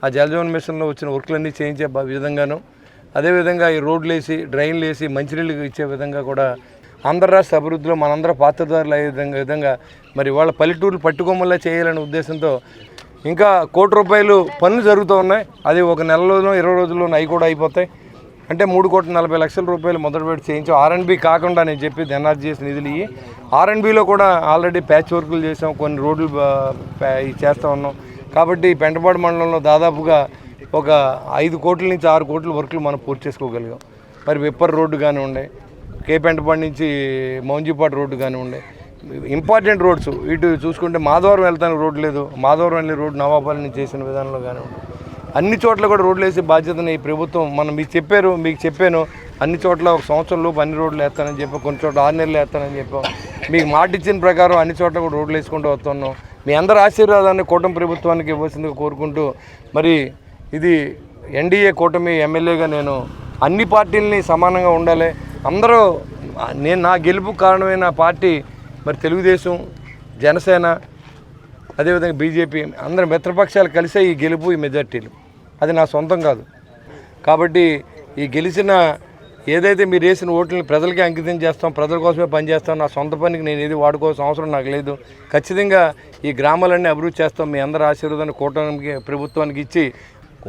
ఆ జలజీవన్ మిషన్లో వచ్చిన వర్క్లన్నీ చేయించే విధంగాను, అదేవిధంగా ఈ రోడ్లు వేసి, డ్రైన్లు వేసి, మంచినీళ్ళు ఇచ్చే విధంగా కూడా ఆంధ్ర రాష్ట్ర అభివృద్ధిలో మనందరూ పాత్రదారులు అయ్యే విధంగా మరి వాళ్ళ పల్లెటూరు పట్టుకొమ్మలా చేయాలనే ఉద్దేశంతో ఇంకా ₹1 పనులు జరుగుతూ ఉన్నాయి. అది ఒక నెలలోనో 20 రోజుల్లోనూ అవి కూడా అయిపోతాయి. అంటే ₹3,40,00,000 మొదలుపెట్టి చేయించాం. R&B కాకుండా నేను చెప్పేది ఎన్ఆర్జీఎస్ నిధులు ఇవి. R&Bలో కూడా ఆల్రెడీ ప్యాచ్ వర్కులు చేసాం, కొన్ని రోడ్లు చేస్తూ ఉన్నాం. కాబట్టి పెంటపాడు మండలంలో దాదాపుగా ఒక 5 కోట్ల నుంచి 6 కోట్ల వర్కులు మనం పూర్తి చేసుకోగలిగాం. మరి విప్పర్ రోడ్డు కానివ్వండి, కేపెంటపాడు నుంచి మౌంజీపాడు రోడ్డు కానివ్వండి, ఇంపార్టెంట్ రోడ్స్. ఇటు చూసుకుంటే మాధవరం వెళ్తానికి రోడ్డు లేదు, మాధవరం వెళ్ళే రోడ్డు నవాబాల నుంచి చేసిన విధానంలో కానివ్వండి, అన్ని చోట్ల కూడా రోడ్లు వేసే బాధ్యతని ఈ ప్రభుత్వం మీకు చెప్పాను అన్ని చోట్ల 1 సంవత్సరం లోపు అన్ని రోడ్లు వేస్తానని చెప్పి, కొన్ని చోట్ల 6 నెలలు వేస్తానని చెప్పాం. మీకు మాట ఇచ్చిన ప్రకారం అన్ని చోట్ల కూడా రోడ్లు వేసుకుంటూ వస్తున్నాం. మీ అందరి ఆశీర్వాదాన్ని కూటమి ప్రభుత్వానికి ఇవ్వాల్సిందిగా కోరుకుంటూ, మరి ఇది ఎన్డీఏ కూటమి ఎమ్మెల్యేగా నేను అన్ని పార్టీలని సమానంగా ఉండాలి. అందరూ నా గెలుపు కారణమైన పార్టీ మరి తెలుగుదేశం, జనసేన, అదేవిధంగా బీజేపీ అందరి మిత్రపక్షాలు కలిసే ఈ గెలుపు, ఈ మెజార్టీలు. అది నా సొంతం కాదు. కాబట్టి ఈ గెలిచిన ఏదైతే మీరు వేసిన ఓట్లని ప్రజలకి అంకితం చేస్తాం, ప్రజల కోసమే పనిచేస్తాం. నా సొంత పనికి నేను ఏది వాడుకోవాల్సిన అవసరం నాకు లేదు. ఖచ్చితంగా ఈ గ్రామాలన్నీ అభివృద్ధి చేస్తాం. మీ అందరి ఆశీర్వాదాన్ని కూటమికి ప్రభుత్వానికి ఇచ్చి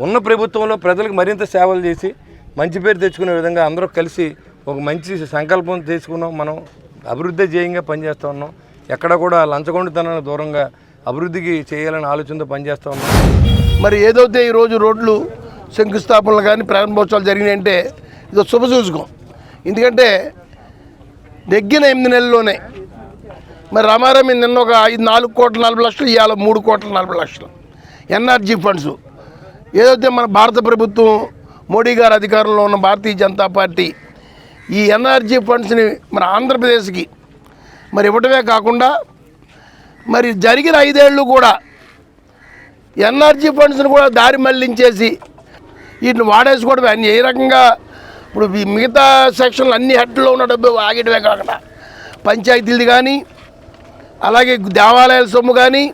ఉన్న ప్రభుత్వంలో ప్రజలకు మరింత సేవలు చేసి మంచి పేరు తెచ్చుకునే విధంగా అందరూ కలిసి ఒక మంచి సంకల్పం తీసుకున్నాం. మనం అభివృద్ధి ధ్యేయంగా పనిచేస్తూ ఉన్నాం. ఎక్కడ కూడా లంచగొండితనానికి దూరంగా అభివృద్ధికి చేయాలని ఆలోచనతో పనిచేస్తూ ఉన్నాం. మరి ఏదైతే ఈరోజు రోడ్లు శంకుస్థాపనలు కానీ ప్రారంభోత్సవాలు జరిగినాయంటే ఇది శుభసూచకం. ఎందుకంటే నెగ్గిన 8 నెలల్లోనే మరి రామారామి నిన్న ఒక 4,40,00,000 ఇవాళ 3,40,00,000 ఎన్ఆర్జీ ఫండ్స్. ఏదైతే మన భారత ప్రభుత్వం మోడీ గారు అధికారంలో ఉన్న భారతీయ జనతా పార్టీ ఈ ఎన్ఆర్జీ ఫండ్స్ని మన ఆంధ్రప్రదేశ్కి మరి ఇవ్వటమే కాకుండా మరి జరిగిన 5 ఏళ్ళు కూడా ఎన్ఆర్జీ ఫండ్స్ని కూడా దారి మళ్లించేసి వీటిని వాడేసుకోవడమే. అన్ని ఏ రకంగా ఇప్పుడు మిగతా సెక్షన్లు అన్ని హెడ్లో ఉన్న డబ్బు ఆగేయడమే కాకుండా పంచాయతీలది కానీ, అలాగే దేవాలయాల సొమ్ము కానీ,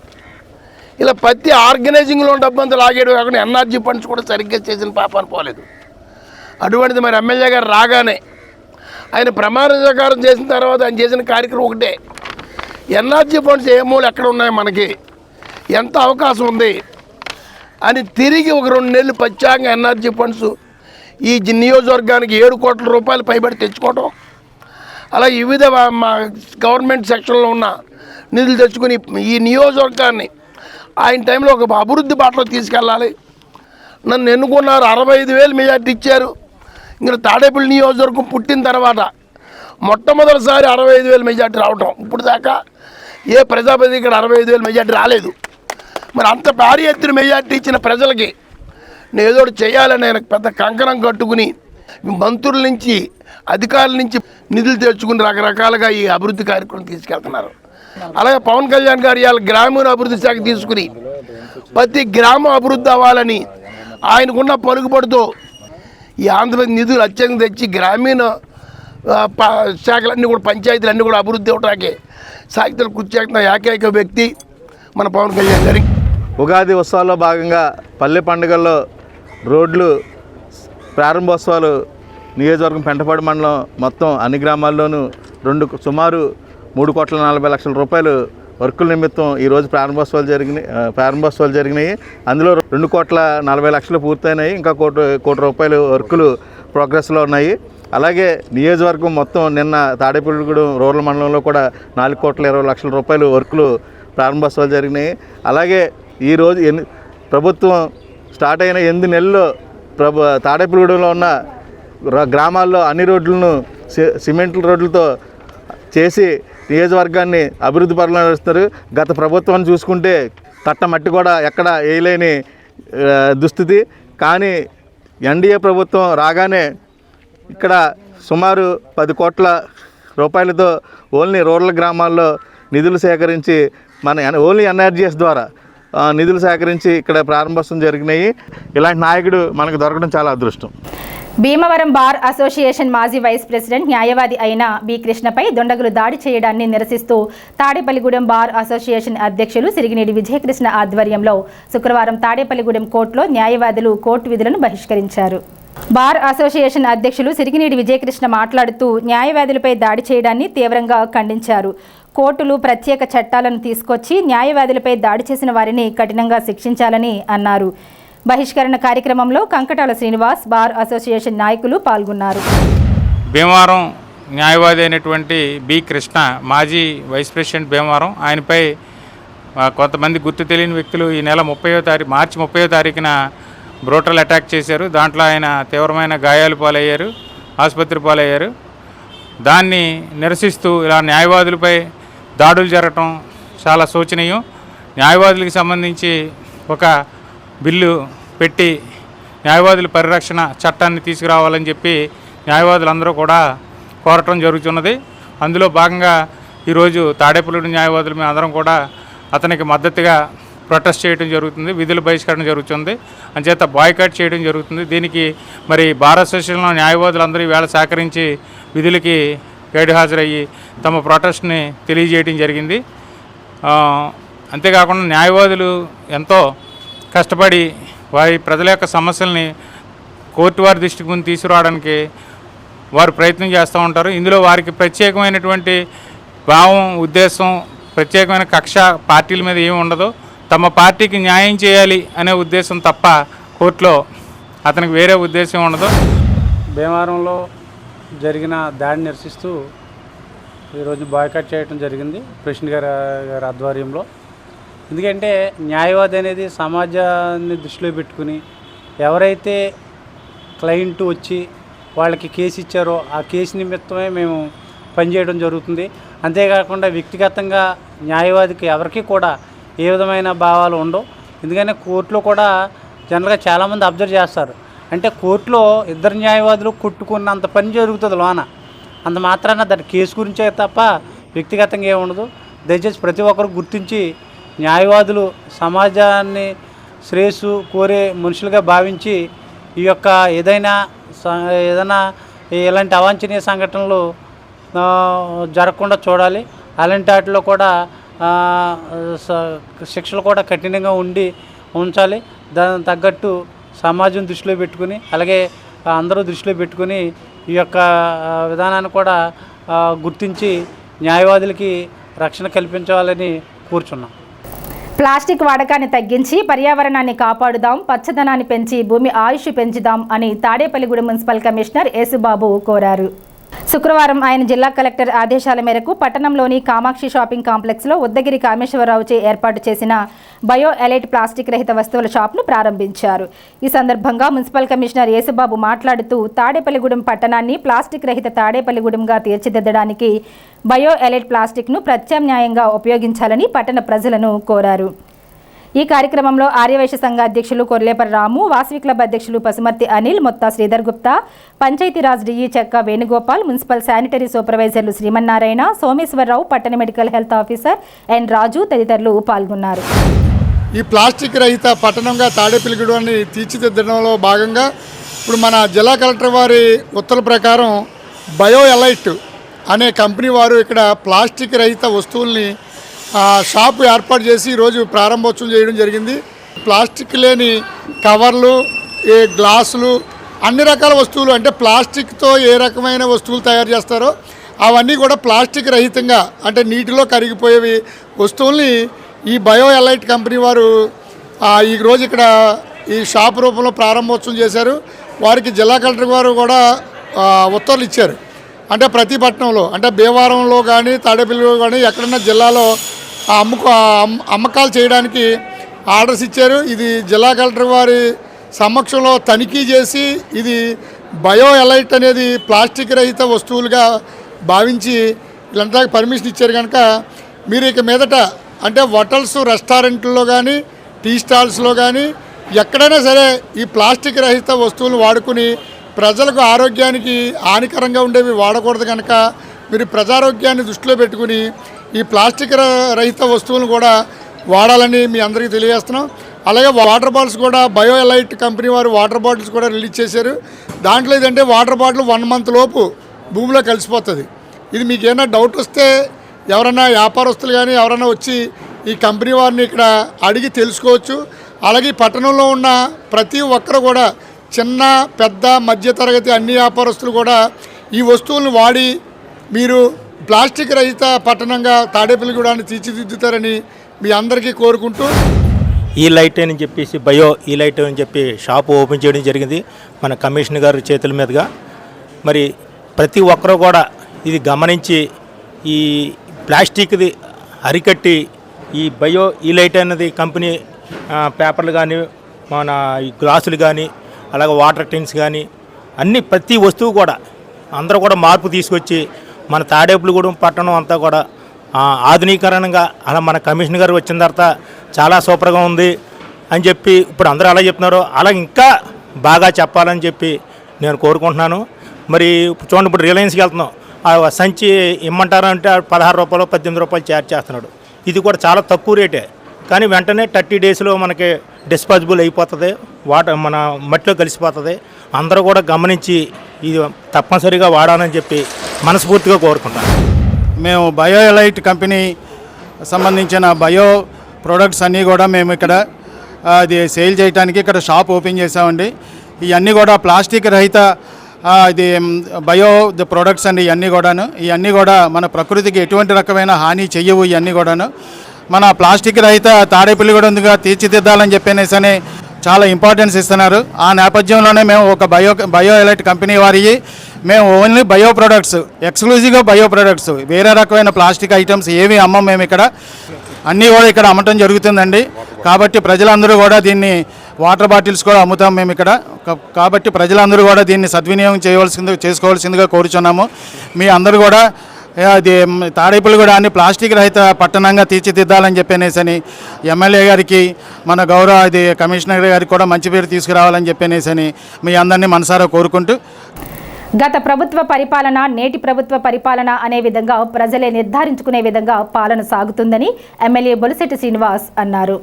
ఇలా ప్రతి ఆర్గనైజింగ్లో డబ్బు అంతా లాగేయడం కాకుండా ఎన్ఆర్జీ ఫండ్స్ కూడా సరిగ్గా చేసిన పాపాన్ని పోలేదు. అటువంటిది మరి ఎమ్మెల్యే గారు రాగానే ఆయన ప్రమాణ స్వీకారం చేసిన తర్వాత ఆయన చేసిన కార్యక్రమం ఒకటే, ఎన్ఆర్జీ ఫండ్స్ ఏ మూలు ఎక్కడ ఉన్నాయి, మనకి ఎంత అవకాశం ఉంది, అని తిరిగి ఒక 2 నెలలు ప్రత్యేకంగా ఎన్ఆర్జీ ఫండ్స్ ఈ నియోజకవర్గానికి 7 కోట్ల రూపాయలు పైబడి తెచ్చుకోవడం, అలాగే వివిధ మా గవర్నమెంట్ సెక్షన్లో ఉన్న నిధులు తెచ్చుకుని ఈ నియోజకవర్గాన్ని ఆయన టైంలో ఒక అభివృద్ధి బాటలో తీసుకెళ్ళాలి. నన్ను ఎన్నుకున్నారు, 65,000 మెజార్టీ ఇచ్చారు. ఇంకా తాడేపల్లి నియోజకవర్గం పుట్టిన తర్వాత మొట్టమొదటిసారి 65,000 మెజార్టీ రావటం. ఇప్పుడు దాకా ఏ ప్రజాపతి ఇక్కడ 65,000 మెజార్టీ రాలేదు. మరి అంత భారీ ఎత్తున మెజార్టీ ఇచ్చిన ప్రజలకి నేను ఏదో చేయాలని ఆయన పెద్ద కంకణం కట్టుకుని మంత్రుల నుంచి అధికారుల నుంచి నిధులు తెచ్చుకుని రకరకాలుగా ఈ అభివృద్ధి కార్యక్రమం తీసుకెళ్తున్నారు. అలాగే పవన్ కళ్యాణ్ గారు ఇవాళ గ్రామీణ అభివృద్ధి శాఖ తీసుకుని ప్రతి గ్రామం అభివృద్ధి అవ్వాలని ఆయనకున్న పలుకుబడితో ఈ ఆంధ్రప్రదేశ్ నిధులు అత్యంత తెచ్చి గ్రామీణ శాఖలన్నీ కూడా పంచాయతీలన్నీ కూడా అభివృద్ధి అవడానికి సాహిత్యాలు కృషి చేస్తున్న ఏకైక వ్యక్తి మన పవన్ కళ్యాణ్ గారి. ఉగాది ఉత్సవాల్లో భాగంగా పల్లె పండుగల్లో రోడ్లు ప్రారంభోత్సవాలు నియోజకవర్గం పెంటపాడు మండలం మొత్తం అన్ని గ్రామాల్లోనూ సుమారు 3,40,00,000 రూపాయలు వర్కుల నిమిత్తం ఈరోజు ప్రారంభోత్సవాలు జరిగినాయి. అందులో 2,40,00,000 పూర్తయినాయి. ఇంకా కోటి రూపాయలు వర్కులు ప్రోగ్రెస్లో ఉన్నాయి. అలాగే నియోజకవర్గం మొత్తం నిన్న తాడేపల్లిగూడెం రూరల్ మండలంలో కూడా 4,20,00,000 రూపాయలు వర్కులు ప్రారంభోత్సవాలు జరిగినాయి. అలాగే ఈరోజు ప్రభుత్వం స్టార్ట్ అయిన 8 నెలల్లో తాడేపల్లిగూడెంలో ఉన్న గ్రామాల్లో అన్ని రోడ్లను సిమెంట్ రోడ్లతో చేసి నియోజకవర్గాన్ని అభివృద్ధి పరంగా నడుస్తారు. గత ప్రభుత్వాన్ని చూసుకుంటే తట్ట మట్టి కూడా ఎక్కడ వేయలేని దుస్థితి. కానీ ఎన్డీఏ ప్రభుత్వం రాగానే ఇక్కడ సుమారు 10 కోట్ల రూపాయలతో ఓన్లీ రూరల్ గ్రామాల్లో నిధులు సేకరించి ఓన్లీ ఎన్ఆర్జీఎస్ ద్వారా నిధులు సేకరించి ఇక్కడ ప్రారంభోత్సవం జరిగినాయి. ఇలాంటి నాయకుడు మనకు దొరకడం చాలా అదృష్టం. భీమవరం బార్ అసోసియేషన్ మాజీ వైస్ ప్రెసిడెంట్ న్యాయవాది అయిన బి కృష్ణపై దుండగులు దాడి చేయడాన్ని నిరసిస్తూ తాడేపల్లిగూడెం బార్ అసోసియేషన్ అధ్యక్షులు సిరిగినేడి విజయకృష్ణ ఆధ్వర్యంలో శుక్రవారం తాడేపల్లిగూడెం కోర్టులో న్యాయవాదులు కోర్టు విధులను బహిష్కరించారు. బార్ అసోసియేషన్ అధ్యక్షులు సిరిగినేడి విజయకృష్ణ మాట్లాడుతూ న్యాయవాదులపై దాడి చేయడాన్ని తీవ్రంగా ఖండించారు. కోర్టులు ప్రత్యేక చట్టాలను తీసుకొచ్చి న్యాయవాదులపై దాడి చేసిన వారిని కఠినంగా శిక్షించాలని అన్నారు. బహిష్కరణ కార్యక్రమంలో కంకటాల శ్రీనివాస్, బార్ అసోసియేషన్ నాయకులు పాల్గొన్నారు. భీమవరం న్యాయవాది అయినటువంటి బి కృష్ణ మాజీ వైస్ ప్రెసిడెంట్ భీమవరం, ఆయనపై కొంతమంది గుర్తు తెలియని వ్యక్తులు ఈ నెల మార్చి 30వ తారీఖున బ్రూటల్ అటాక్ చేశారు. దాంట్లో ఆయన తీవ్రమైన గాయాలు పాలయ్యారు, ఆసుపత్రి పాలయ్యారు. దాన్ని నిరసిస్తూ ఇలా న్యాయవాదులపై దాడులు జరగటం చాలా శోచనీయం. న్యాయవాదులకు సంబంధించి ఒక బిల్లు పెట్టి న్యాయవాదుల పరిరక్షణ చట్టాన్ని తీసుకురావాలని చెప్పి న్యాయవాదులందరూ కూడా కోరటం జరుగుతున్నది. అందులో భాగంగా ఈరోజు తాడేపల్లిగూడెం న్యాయవాదులు మేము అందరం కూడా అతనికి మద్దతుగా ప్రొటెస్ట్ చేయడం జరుగుతుంది, విధుల బహిష్కరణ జరుగుతుంది, అంచేత బాయ్కాట్ చేయడం జరుగుతుంది. దీనికి మరి బార్ అసోసియేషన్లో న్యాయవాదులందరూ ఈవేళ సహకరించి విధులకి గైడ్ హాజరయ్యి తమ ప్రొటెస్ట్ని తెలియజేయడం జరిగింది. అంతేకాకుండా న్యాయవాదులు ఎంతో కష్టపడి వారి ప్రజల యొక్క సమస్యల్ని కోర్టు వారి దృష్టికి ముందు తీసుకురావడానికి వారు ప్రయత్నం చేస్తూ ఉంటారు. ఇందులో వారికి ప్రత్యేకమైనటువంటి భావం, ఉద్దేశం, ప్రత్యేకమైన కక్ష పార్టీల మీద ఏమి ఉండదు. తమ పార్టీకి న్యాయం చేయాలి అనే ఉద్దేశం తప్ప కోర్టులో అతనికి వేరే ఉద్దేశం ఉండదు. భీమవరంలో జరిగిన దాడిని నిరసిస్తూ ఈరోజు బాయ్కాట్ చేయడం జరిగింది ప్రెసిడెంట్ గారి ఆధ్వర్యంలో. ఎందుకంటే న్యాయవాది అనేది సమాజాన్ని దృష్టిలో పెట్టుకుని ఎవరైతే క్లయింట్ వచ్చి వాళ్ళకి కేసు ఇచ్చారో ఆ కేసు నిమిత్తమే మేము పనిచేయడం జరుగుతుంది. అంతేకాకుండా వ్యక్తిగతంగా న్యాయవాదికి ఎవరికి కూడా ఏ విధమైన భావాలు ఉండవు. ఎందుకంటే కోర్టులో కూడా జనరల్గా చాలామంది అబ్జర్వ్ చేస్తారు, అంటే కోర్టులో ఇద్దరు న్యాయవాదులు కొట్టుకున్నంత పని జరుగుతుంది లోన, అంత మాత్రాన దాని కేసు గురించే తప్ప వ్యక్తిగతంగా ఏముండదు. దయచేసి ప్రతి ఒక్కరు గుర్తించి న్యాయవాదులు సమాజాన్ని శ్రేయస్సు కోరే మనుషులుగా భావించి ఈ యొక్క ఏదైనా ఇలాంటి అవాంఛనీయ సంఘటనలు జరగకుండా చూడాలి. అలాంటి వాటిలో కూడా శిక్షలు కూడా కఠినంగా ఉంచాలి. దానికి తగ్గట్టు సమాజం దృష్టిలో పెట్టుకుని అలాగే అందరూ దృష్టిలో పెట్టుకుని ఈ యొక్క విధానాన్ని కూడా గుర్తించి న్యాయవాదులకి రక్షణ కల్పించాలని కోరుచున్నాం. ప్లాస్టిక్ వాడకాన్ని తగ్గించి పర్యావరణాన్ని కాపాడుదాం, పచ్చదనాన్ని పెంచి భూమి ఆయుష్ పెంచుదాం అని తాడేపల్లిగూడెం మున్సిపల్ కమిషనర్ యేసుబాబు కోరారు. శుక్రవారం ఆయన జిల్లా కలెక్టర్ ఆదేశాల మేరకు పట్టణంలోని కామాక్షి షాపింగ్ కాంప్లెక్స్లో ఉద్దగిరి కామేశ్వరరావుచే ఏర్పాటు చేసిన బయో ఎలైట్ ప్లాస్టిక్ రహిత వస్తువుల షాప్ను ప్రారంభించారు. ఈ సందర్భంగా మున్సిపల్ కమిషనర్ యేసుబాబు మాట్లాడుతూ తాడేపల్లిగూడెం పట్టణాన్ని ప్లాస్టిక్ రహిత తాడేపల్లిగూడెంగా తీర్చిదిద్దడానికి బయో ఎలైట్ ప్లాస్టిక్ను ప్రత్యామ్నాయంగా ఉపయోగించాలని పట్టణ ప్రజలను కోరారు. ఈ కార్యక్రమంలో ఆర్యవైశ్య సంఘ అధ్యక్షులు కొర్లేపర్ రాము, వాసవి క్లబ్ అధ్యక్షులు పసుమర్తి అనిల్, మొత్తా శ్రీధర్ గుప్తా, పంచాయతీరాజ్ డిఈ చెక్క వేణుగోపాల్, మున్సిపల్ శానిటరీ సూపర్వైజర్లు శ్రీమన్నారాయణ, సోమేశ్వరరావు, పట్టణ మెడికల్ హెల్త్ ఆఫీసర్ ఎన్ రాజు తదితరులు పాల్గొన్నారు. ఈ ప్లాస్టిక్ రహిత పట్టణంగా తాడేపల్లిగూడెంని తీర్చిదిద్దడంలో భాగంగా ఇప్పుడు మన జిల్లా కలెక్టర్ వారి ఉత్తర్వుల ప్రకారం బయో ఎలైట్ అనే కంపెనీ వారు ఇక్కడ ప్లాస్టిక్ రహిత వస్తువుల్ని షాపు ఏర్పాటు చేసి ఈరోజు ప్రారంభోత్సవం చేయడం జరిగింది. ప్లాస్టిక్ లేని కవర్లు, గ్లాసులు, అన్ని రకాల వస్తువులు, అంటే ప్లాస్టిక్తో ఏ రకమైన వస్తువులు తయారు చేస్తారో అవన్నీ కూడా ప్లాస్టిక్ రహితంగా, అంటే నీటిలో కరిగిపోయేవి వస్తువుల్ని ఈ బయో ఎలైట్ కంపెనీ వారు ఈరోజు ఇక్కడ ఈ షాప్ రూపంలో ప్రారంభోత్సవం చేశారు. వారికి జిల్లా కలెక్టర్ వారు కూడా ఉత్తర్వులు ఇచ్చారు. అంటే ప్రతి పట్టణంలో, అంటే భీమవరంలో కానీ తాడేపల్లిలో కానీ ఎక్కడన్నా జిల్లాలో అమ్మకాలు చేయడానికి ఆర్డర్స్ ఇచ్చారు. ఇది జిల్లా కలెక్టర్ వారి సమక్షంలో తనిఖీ చేసి ఇది బయో ఎలైట్ అనేది ప్లాస్టిక్ రహిత వస్తువులుగా భావించి వీళ్ళంతా పర్మిషన్ ఇచ్చారు. కనుక మీరు ఇక మీదట అంటే హోటల్స్, రెస్టారెంట్లో కానీ, టీ స్టాల్స్లో కానీ ఎక్కడైనా సరే ఈ ప్లాస్టిక్ రహిత వస్తువులు వాడుకుని ప్రజలకు ఆరోగ్యానికి హానికరంగా ఉండేవి వాడకూడదు. కనుక మీరు ప్రజారోగ్యాన్ని దృష్టిలో పెట్టుకుని ఈ ప్లాస్టిక్ రహిత వస్తువులను కూడా వాడాలని మీ అందరికీ తెలియజేస్తున్నాం. అలాగే వాటర్ బాటిల్స్ కూడా బయో ఎలైట్ కంపెనీ వారు వాటర్ బాటిల్స్ కూడా రిలీజ్ చేశారు. దాంట్లో ఇదంటే వాటర్ బాటిల్ 1 month లోపు భూమిలో కలిసిపోతుంది. ఇది మీకు ఏమైనా డౌట్ వస్తే ఎవరైనా వ్యాపారస్తులు కానీ ఎవరైనా వచ్చి ఈ కంపెనీ వారిని ఇక్కడ అడిగి తెలుసుకోవచ్చు. అలాగే పట్టణంలో ఉన్న ప్రతి ఒక్కరు కూడా చిన్న, పెద్ద, మధ్యతరగతి అన్ని వ్యాపారస్తులు కూడా ఈ వస్తువులను వాడి మీరు ప్లాస్టిక్ రహిత పట్టణంగా తాడేపల్లిగూడెంని తీర్చిదిద్దుతారని మీ అందరికీ కోరుకుంటూ ఈ లైట్ అని చెప్పేసి బయో ఈ లైట్ అని చెప్పి షాపు ఓపెన్ చేయడం జరిగింది మన కమిషనర్ గారి చేతుల మీదుగా. మరి ప్రతి ఒక్కరూ కూడా ఇది గమనించి ఈ ప్లాస్టిక్ది అరికట్టి ఈ బయో ఈ లైట్ అన్నది కంపెనీ పేపర్లు కానీ, మన ఈ గ్లాసులు కానీ, అలాగే వాటర్ టిన్స్ కానీ అన్ని ప్రతి వస్తువు కూడా అందరూ కూడా మార్పు తీసుకొచ్చి మన తాడేపల్లిగూడెం పట్టణం అంతా కూడా ఆధునీకరణంగా అలా మన కమిషనర్ గారు వచ్చిన తర్వాత చాలా సూపర్గా ఉంది అని చెప్పి ఇప్పుడు అందరూ అలా చెప్తున్నారు. అలా ఇంకా బాగా చెప్పాలని చెప్పి నేను కోరుకుంటున్నాను. మరి చూడండి, ఇప్పుడు రిలయన్స్కి వెళ్తున్నాం, ఆ సంచి ఇమ్మంటారు అంటే 16 రూపాయలు 18 రూపాయలు ఛార్జ్ చేస్తున్నాడు. ఇది కూడా చాలా తక్కువ రేటే, కానీ వెంటనే 30 డేస్లో మనకి డిస్పాజిబుల్ అయిపోతుంది, మన మట్టిలో కలిసిపోతుంది. అందరూ కూడా గమనించి ఇది తప్పనిసరిగా వాడాలని చెప్పి మనస్ఫూర్తిగా కోరుకుంటాను. మేము బయో ఎలైట్ కంపెనీ సంబంధించిన బయో ప్రొడక్ట్స్ అన్నీ కూడా మేము ఇక్కడ అది సేల్ చేయడానికి ఇక్కడ షాప్ ఓపెన్ చేసామండి. ఇవన్నీ కూడా ప్లాస్టిక్ రహిత ఇది బయో ప్రొడక్ట్స్ అండి. ఇవన్నీ కూడా మన ప్రకృతికి ఎటువంటి రకమైన హాని చెయ్యవు. ఇవన్నీ కూడాను మన ప్లాస్టిక్ రహిత తాడేపల్లిగూడెంగా తీర్చిదిద్దాలని చెప్పేసి చాలా ఇంపార్టెన్స్ ఇస్తున్నారు. ఆ నేపథ్యంలోనే మేము ఒక బయో ఎలైట్ కంపెనీ వారి మేము ఓన్లీ బయో ప్రొడక్ట్స్, ఎక్స్క్లూజివ్గా బయో ప్రొడక్ట్స్, వేరే రకమైన ప్లాస్టిక్ ఐటమ్స్ ఏవి అమ్మం. మేము ఇక్కడ అన్నీ కూడా ఇక్కడ అమ్మటం జరుగుతుందండి. కాబట్టి ప్రజలందరూ కూడా దీన్ని వాటర్ బాటిల్స్ కూడా అమ్ముతాం మేము ఇక్కడ. కాబట్టి ప్రజలందరూ కూడా దీన్ని సద్వినియోగం చేసుకోవాల్సిందిగా కోరుచున్నాము. మీ అందరూ కూడా అది తాడేపల్లిగూడెంని ప్లాస్టిక్ రహిత పట్టణంగా తీర్చిదిద్దాలని చెప్పేసి ఎమ్మెల్యే గారికి, మన గౌరవ కమిషనర్ గారికి కూడా మంచి పేరు తీసుకురావాలని చెప్పేసి మీ అందరినీ మనసారా కోరుకుంటూ, గత ప్రభుత్వ పరిపాలన, నేటి ప్రభుత్వ పరిపాలన అనే విధంగా ప్రజలే నిర్ధారించుకునే విధంగా పాలన సాగుతుందని ఎమ్మెల్యే బొలిశెట్టి శ్రీనివాస్ అన్నారు.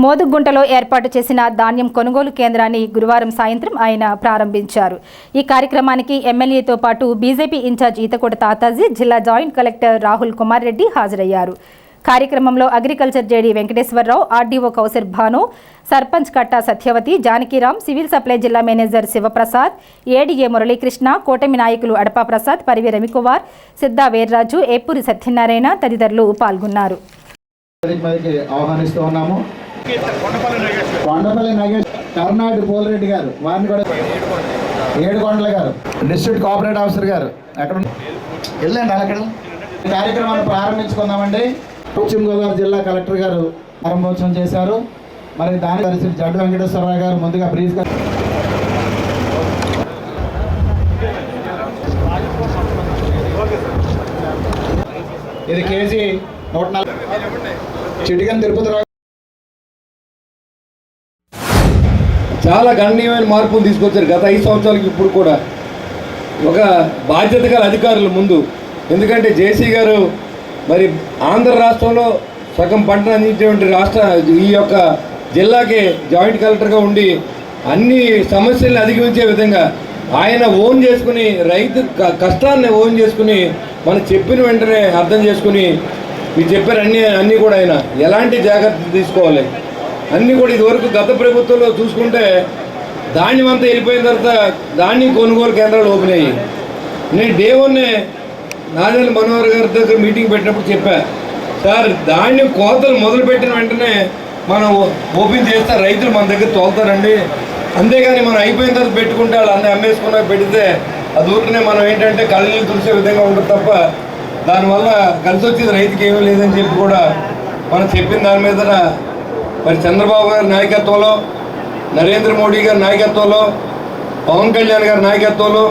మోదుగుంటలో ఏర్పాటు చేసిన ధాన్యం కొనుగోలు కేంద్రాన్ని గురువారం సాయంత్రం ఆయన ప్రారంభించారు. ఈ కార్యక్రమానికి ఎమ్మెల్యేతో పాటు బీజేపీ ఇన్ఛార్జ్ ఈతకోట తాతాజీ, జిల్లా జాయింట్ కలెక్టర్ రాహుల్ కుమార్ రెడ్డి హాజరయ్యారు. కార్యక్రమంలో agriculture JD Venkateswararao, RDO Kausar Bhanu, sarpanch Katta Satyavathi, Janakiram, civil supply జిల్లా మేనేజర్ శివప్రసాద్, ఏడీఏ మురళీకృష్ణ, కూటమి నాయకులు అడపా ప్రసాద్, పరివి రవికుమార్, సిద్ధా వీర్రాజు, ఏపూరి సత్యనారాయణ తదితరులు పాల్గొన్నారు. మీదకి ఆహ్వానిస్తూ ఉన్నాము. కొండపల్లి నగేష్, కర్నాటి పోలిరెడ్డి గారు, వారిని కూడా ఏడుకొండల గారు, డిస్ట్రిక్ట్ కోఆపరేటివ్ ఆఫీసర్ గారు ఎక్కడ వెళ్ళండి అక్కడ కార్యక్రమాన్ని ప్రారంభించుకుందామండి. పశ్చిమ గోదావరి జిల్లా కలెక్టర్ గారు ప్రారంభోత్సవం చేశారు. మరి దాని పరిస్థితి జడ్డు వెంకటేశ్వరరావు గారు ముందుగా బ్రీఫ్గా ఇది కేజీ 140 చిటికన్ తిరుపతిరావు చాలా గణనీయమైన మార్పులు తీసుకొచ్చారు గత 5 సంవత్సరాలకి. ఇప్పుడు కూడా ఒక బాధ్యత గల అధికారులు ముందు, ఎందుకంటే జేసీ గారు మరి ఆంధ్ర రాష్ట్రంలో సగం పంటను అందించేటువంటి ఈ యొక్క జిల్లాకి జాయింట్ కలెక్టర్గా ఉండి అన్ని సమస్యల్ని అధిగమించే విధంగా ఆయన ఓన్ చేసుకుని, రైతు కష్టాన్ని ఓన్ చేసుకుని, మనం చెప్పిన వెంటనే అర్థం చేసుకుని మీరు చెప్పారు అన్నీ కూడా ఆయన ఎలాంటి జాగ్రత్తలు తీసుకోవాలి అన్నీ కూడా. ఇదివరకు గత ప్రభుత్వంలో చూసుకుంటే ధాన్యం అంతా వెళ్ళిపోయిన తర్వాత ధాన్యం కొనుగోలు కేంద్రాలు ఓపెన్ అయ్యి, నేను డే 1 నాదెండ్ల మనోహర్ గారి దగ్గర మీటింగ్ పెట్టినప్పుడు చెప్పా, సార్ ధాన్యం కోతలు మొదలుపెట్టిన వెంటనే మనం ఓపెన్ చేస్తే రైతులు మన దగ్గర తోలుతారండి, అంతేగాని మనం అయిపోయిన తర్వాత పెట్టుకుంటే వాళ్ళు అన్నీ అమ్మేసుకున్నా పెడితే అది ఊరికనే మనం ఏంటంటే కళ్ళని తుడిసే విధంగా ఉంటుంది తప్ప దానివల్ల కలిసి వచ్చేది రైతుకి ఏమీ లేదని చెప్పి కూడా మనం చెప్పిన దాని మీద మరి చంద్రబాబు గారి నాయకత్వంలో, నరేంద్ర మోడీ గారి నాయకత్వంలో, పవన్ కళ్యాణ్ గారి నాయకత్వంలో,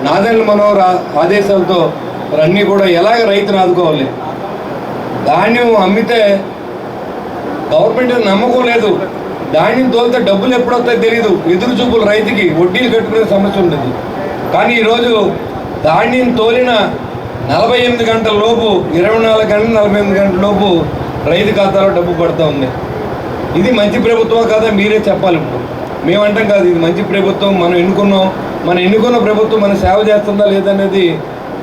నాదెండ్ల మనోహర్ ఆదేశాలతో మరి అన్నీ కూడా ఎలాగ రైతును ఆదుకోవాలి. ధాన్యం అమ్మితే గవర్నమెంట్ నమ్మకం లేదు, ధాన్యం తోలితే డబ్బులు ఎప్పుడు వస్తాయో తెలియదు, ఎదురు చూపులు రైతుకి వడ్డీలు కట్టుకునే సమస్య ఉంటుంది. కానీ ఈరోజు ధాన్యం తోలిన 48 గంటల లోపు, 24 గంటలు 48 గంటల లోపు రైతు ఖాతాలో డబ్బు పడుతూ ఉంది. ఇది మంచి ప్రభుత్వం కాదా మీరే చెప్పాలి. ఇప్పుడు మేమంటాం కాదు, ఇది మంచి ప్రభుత్వం, మనం ఎన్నుకున్న ప్రభుత్వం మన సేవ చేస్తుందా లేదనేది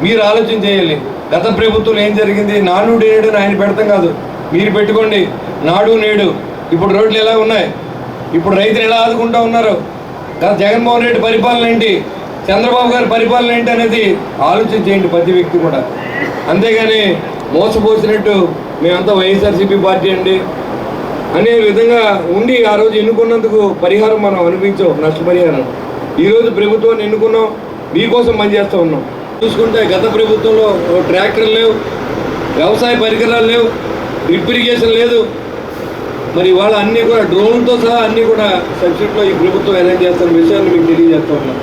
మీరు ఆలోచన చేయాలి. గత ప్రభుత్వం ఏం జరిగింది, నాడు నేడు ఆయన పెడతాం కాదు, మీరు పెట్టుకోండి నాడు నేడు. ఇప్పుడు రోడ్లు ఎలా ఉన్నాయి, ఇప్పుడు రైతులు ఎలా ఆదుకుంటూ ఉన్నారు, గత జగన్మోహన్ రెడ్డి పరిపాలన ఏంటి, చంద్రబాబు గారి పరిపాలన ఏంటి అనేది ఆలోచన చేయండి ప్రతి వ్యక్తి కూడా. అంతేగాని మోసపోసినట్టు మేమంతా వైఎస్ఆర్సీపీ పార్టీ అండి అనే విధంగా ఉండి ఆ రోజు ఎన్నుకున్నందుకు పరిహారం మనం అనిపించాం, నష్టపరిహారం. ఈరోజు ప్రభుత్వాన్ని ఎన్నుకున్నాం, మీకోసం పనిచేస్తూ ఉన్నాం. చూసుకుంటే గత ప్రభుత్వంలో ట్రాక్టర్లు లేవు, వ్యవసాయ పరికరాలు లేవు, డ్రిప్ ఇరిగేషన్ లేదు. మరి ఇవాళ అన్నీ కూడా డ్రోన్తో సహా అన్నీ కూడా సబ్సిడీలో ఈ ప్రభుత్వం అరేంజ్ చేస్తున్న విషయాన్ని మీకు తెలియజేస్తూ ఉన్నాం.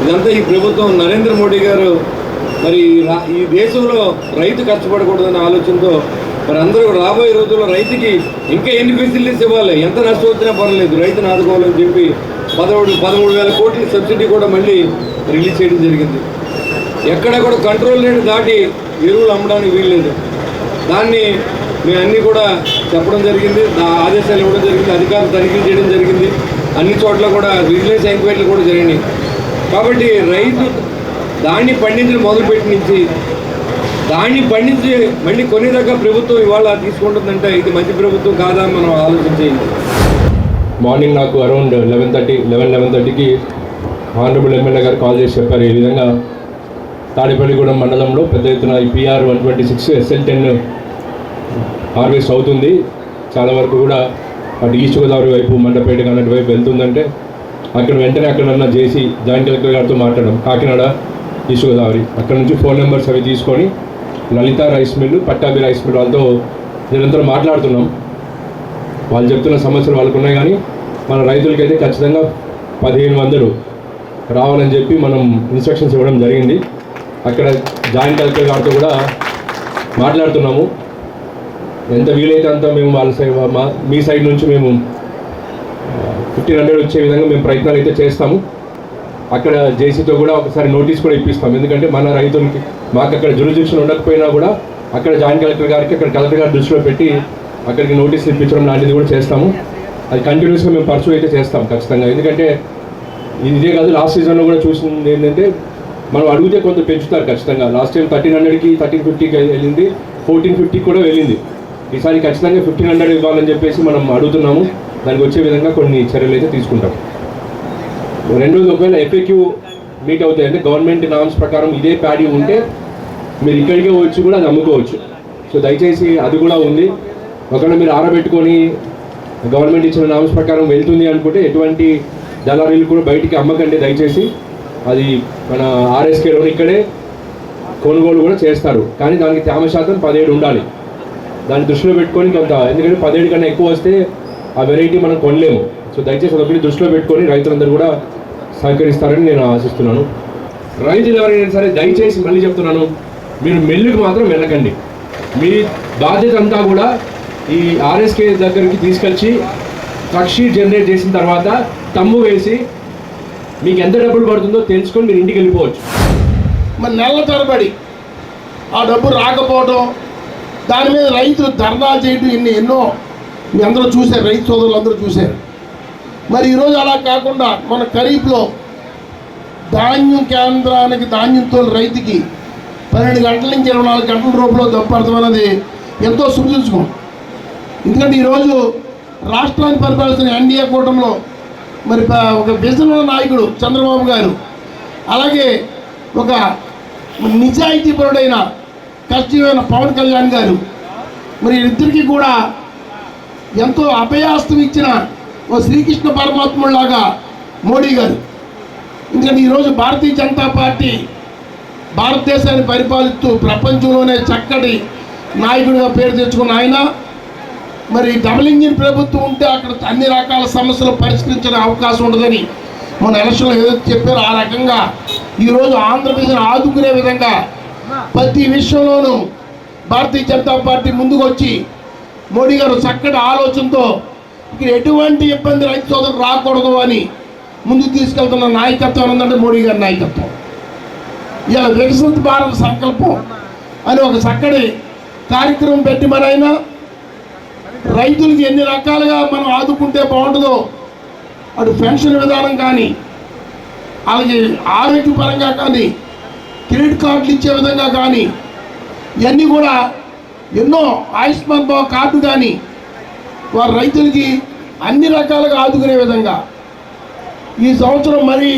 ఇదంతా ఈ ప్రభుత్వం నరేంద్ర మోడీ గారు మరి ఈ దేశంలో రైతు కష్టపడకూడదనే ఆలోచనతో మరి అందరూ రాబోయే రోజుల్లో రైతుకి ఇంకా ఎన్ని ఫెసిలిటీస్ ఇవ్వాలి, ఎంత నష్టం వచ్చినా పర్వాలేదు, రైతును ఆదుకోవాలని చెప్పి 13,000 కోట్ల సబ్సిడీ కూడా మళ్ళీ రిలీజ్ చేయడం జరిగింది. ఎక్కడ కూడా కంట్రోల్ రేట్ దాటి ఎరువులు అమ్మడానికి వీల్లేదు. దాన్ని మేము అన్నీ కూడా చెప్పడం జరిగింది, ఆదేశాలు ఇవ్వడం జరిగింది, అధికారులు తనిఖీలు చేయడం జరిగింది. అన్ని చోట్ల కూడా విజిలెన్స్ ఎంక్వైరీలు కూడా జరిగినాయి. కాబట్టి రైతు దాన్ని పండించడం మొదలుపెట్టి నుంచి దాన్ని పండించి మళ్ళీ కొనేదాకా ప్రభుత్వం ఇవాళ తీసుకుంటుందంటే ఇది మంచి ప్రభుత్వం కాదా మనం ఆలోచించేయండి. మార్నింగ్ నాకు అరౌండ్ 11:30కి ఆనరబుల్ ఎమ్మెల్యే గారు కాల్ చేసి చెప్పారు, ఈ విధంగా తాడేపల్లిగూడెం మండలంలో పెద్ద ఎత్తున ఈ PR 126 SL10 హార్వెస్ట్ అవుతుంది. చాలా వరకు కూడా అటు ఈస్ట్ గోదావరి వైపు మండపేట అన్నటి వైపు వెళ్తుందంటే అక్కడ వెంటనే అక్కడన్నా చేసి జాయింట్ కలెక్టర్ గారితో మాట్లాడడం, కాకినాడ ఈస్ట్ గోదావరి, అక్కడ నుంచి ఫోన్ నెంబర్స్ అవి తీసుకొని Lalitha rice mill, Pattabhi rice mill వాళ్ళతో నిరంతరం మాట్లాడుతున్నాం. వాళ్ళు చెప్తున్న సమస్యలు వాళ్ళకు ఉన్నాయి, కానీ మన రైతులకైతే ఖచ్చితంగా 1500 రావాలని చెప్పి మనం ఇన్స్ట్రక్షన్స్ ఇవ్వడం జరిగింది. అక్కడ జాయింట్ కలెక్టర్ గారితో కూడా మాట్లాడుతున్నాము. ఎంత వీలైతే అంత మేము వాళ్ళ మీ సైడ్ నుంచి మేము 1500 వచ్చే విధంగా మేము ప్రయత్నాలు అయితే చేస్తాము. అక్కడ జేసీతో కూడా ఒకసారి నోటీస్ కూడా ఇప్పిస్తాం, ఎందుకంటే మన రైతులకి మాకు అక్కడ జ్యూరిడిక్షన్ ఉండకపోయినా కూడా అక్కడ జాయింట్ కలెక్టర్ గారికి అక్కడ కలెక్టర్ గారి దృష్టిలో పెట్టి అక్కడికి నోటీసులు ఇప్పించడం లాంటిది కూడా చేస్తాము. అది కంటిన్యూస్గా మేము పర్సూ అయితే చేస్తాం ఖచ్చితంగా. ఎందుకంటే ఇదే కాదు, లాస్ట్ సీజన్లో కూడా చూసింది ఏంటంటే మనం అడిగితే కొంత పెంచుతారు ఖచ్చితంగా. లాస్ట్ టైం 1300కి 1350కి వెళ్ళింది, 1450 కూడా వెళ్ళింది. ఈసారి ఖచ్చితంగా 1500 ఇవ్వాలని చెప్పేసి మనం అడుగుతున్నాము. దానికి వచ్చే విధంగా కొన్ని చర్యలు అయితే తీసుకుంటాం. రెండోది, ఒకవేళ FAQ మీట్ అవుతాయి అంటే గవర్నమెంట్ నామ్స్ ప్రకారం ఇదే ప్యాడీ ఉంటే మీరు ఇక్కడికే వచ్చి కూడా అది అమ్ముకోవచ్చు. సో దయచేసి అది కూడా ఉంది. ఒకవేళ మీరు ఆరబెట్టుకొని గవర్నమెంట్ ఇచ్చిన నామ్స్ ప్రకారం వెళ్తుంది అనుకుంటే ఎటువంటి దళారీలు కూడా బయటికి అమ్మకండి దయచేసి. అది మన ఆర్ఎస్కేలో ఇక్కడే కొనుగోలు కూడా చేస్తారు, కానీ దానికి తేమ శాతం 17 ఉండాలి. దాన్ని దృష్టిలో పెట్టుకొని కొంత, ఎందుకంటే 17 కన్నా ఎక్కువ వస్తే ఆ వెరైటీ మనం కొనలేము. సో దయచేసి ఒకటి దృష్టిలో పెట్టుకొని రైతులందరూ కూడా సహకరిస్తారని నేను ఆశిస్తున్నాను. రైతులు ఎవరైనా సరే దయచేసి మళ్ళీ చెప్తున్నాను, మీరు మిల్లుకు మాత్రం వెళ్ళకండి. మీ బాధ్యత అంతా కూడా ఈ ఆర్ఎస్కే దగ్గరికి తీసుకొచ్చి ట్రక్ షీట్ జనరేట్ చేసిన తర్వాత తమ్ము వేసి మీకు ఎంత డబ్బులు పడుతుందో తెలుసుకొని మీరు ఇంటికి వెళ్ళిపోవచ్చు. మరి నెలల తరబడి ఆ డబ్బు రాకపోవడం, దాని మీద రైతులు ధర్నాలు చేయడం ఎన్నో మీ అందరూ చూశారు, రైతు సోదరులు అందరూ చూశారు. మరి ఈరోజు అలా కాకుండా మన ఖరీఫ్లో ధాన్యం కేంద్రానికి ధాన్యంతో రైతుకి 12 గంటల నుంచి 24 గంటల రూపంలో దప్పడతాం అనేది ఎంతో సృష్టించుకోం. ఎందుకంటే ఈరోజు రాష్ట్రాన్ని పరిపాలిస్తున్న ఎన్డీఏ కూటమిలో మరి ఒక విజన్ నాయకుడు చంద్రబాబు గారు, అలాగే ఒక నిజాయితీపరుడైన కష్టమైన పవన్ కళ్యాణ్ గారు, మరి ఇద్దరికీ కూడా ఎంతో అభయాస్తం ఇచ్చిన ఓ శ్రీకృష్ణ పరమాత్ముడిలాగా మోడీ గారు. ఎందుకంటే ఈరోజు భారతీయ జనతా పార్టీ భారతదేశాన్ని పరిపాలిస్తూ ప్రపంచంలోనే చక్కటి నాయకుడిగా పేరు తెచ్చుకున్న ఆయన, మరి డబుల్ ఇంజిన్ ప్రభుత్వం ఉంటే అక్కడ అన్ని రకాల సమస్యలు పరిష్కరించే అవకాశం ఉండదని మన ఎలక్షన్లో ఏదైతే చెప్పారో ఆ రకంగా ఈరోజు ఆంధ్రప్రదేశ్ని ఆదుకునే విధంగా ప్రతి విషయంలోనూ భారతీయ జనతా పార్టీ ముందుకు వచ్చి మోడీ గారు చక్కటి ఆలోచనతో ఇక్కడ ఎటువంటి ఇబ్బంది రైతు సోదరులు రాకూడదు అని ముందుకు తీసుకెళ్తున్న నాయకత్వం ఉందంటే మోడీ గారి నాయకత్వం. ఇలా వికసిత భారత సంకల్పం అని ఒక చక్కటి కార్యక్రమం పెట్టి మరైనా రైతులకి ఎన్ని రకాలుగా మనం ఆదుకుంటే బాగుంటుందో, అటు పెన్షన్ విధానం కానీ, అలాగే ఆరోగ్యపరంగా కానీ, క్రెడిట్ కార్డులు ఇచ్చే విధంగా కానీ, ఇవన్నీ కూడా ఎన్నో ఆయుష్మాన్ భవ కార్డు కానీ వారు రైతులకి అన్ని రకాలుగా ఆదుకునే విధంగా ఈ సంవత్సరం మరి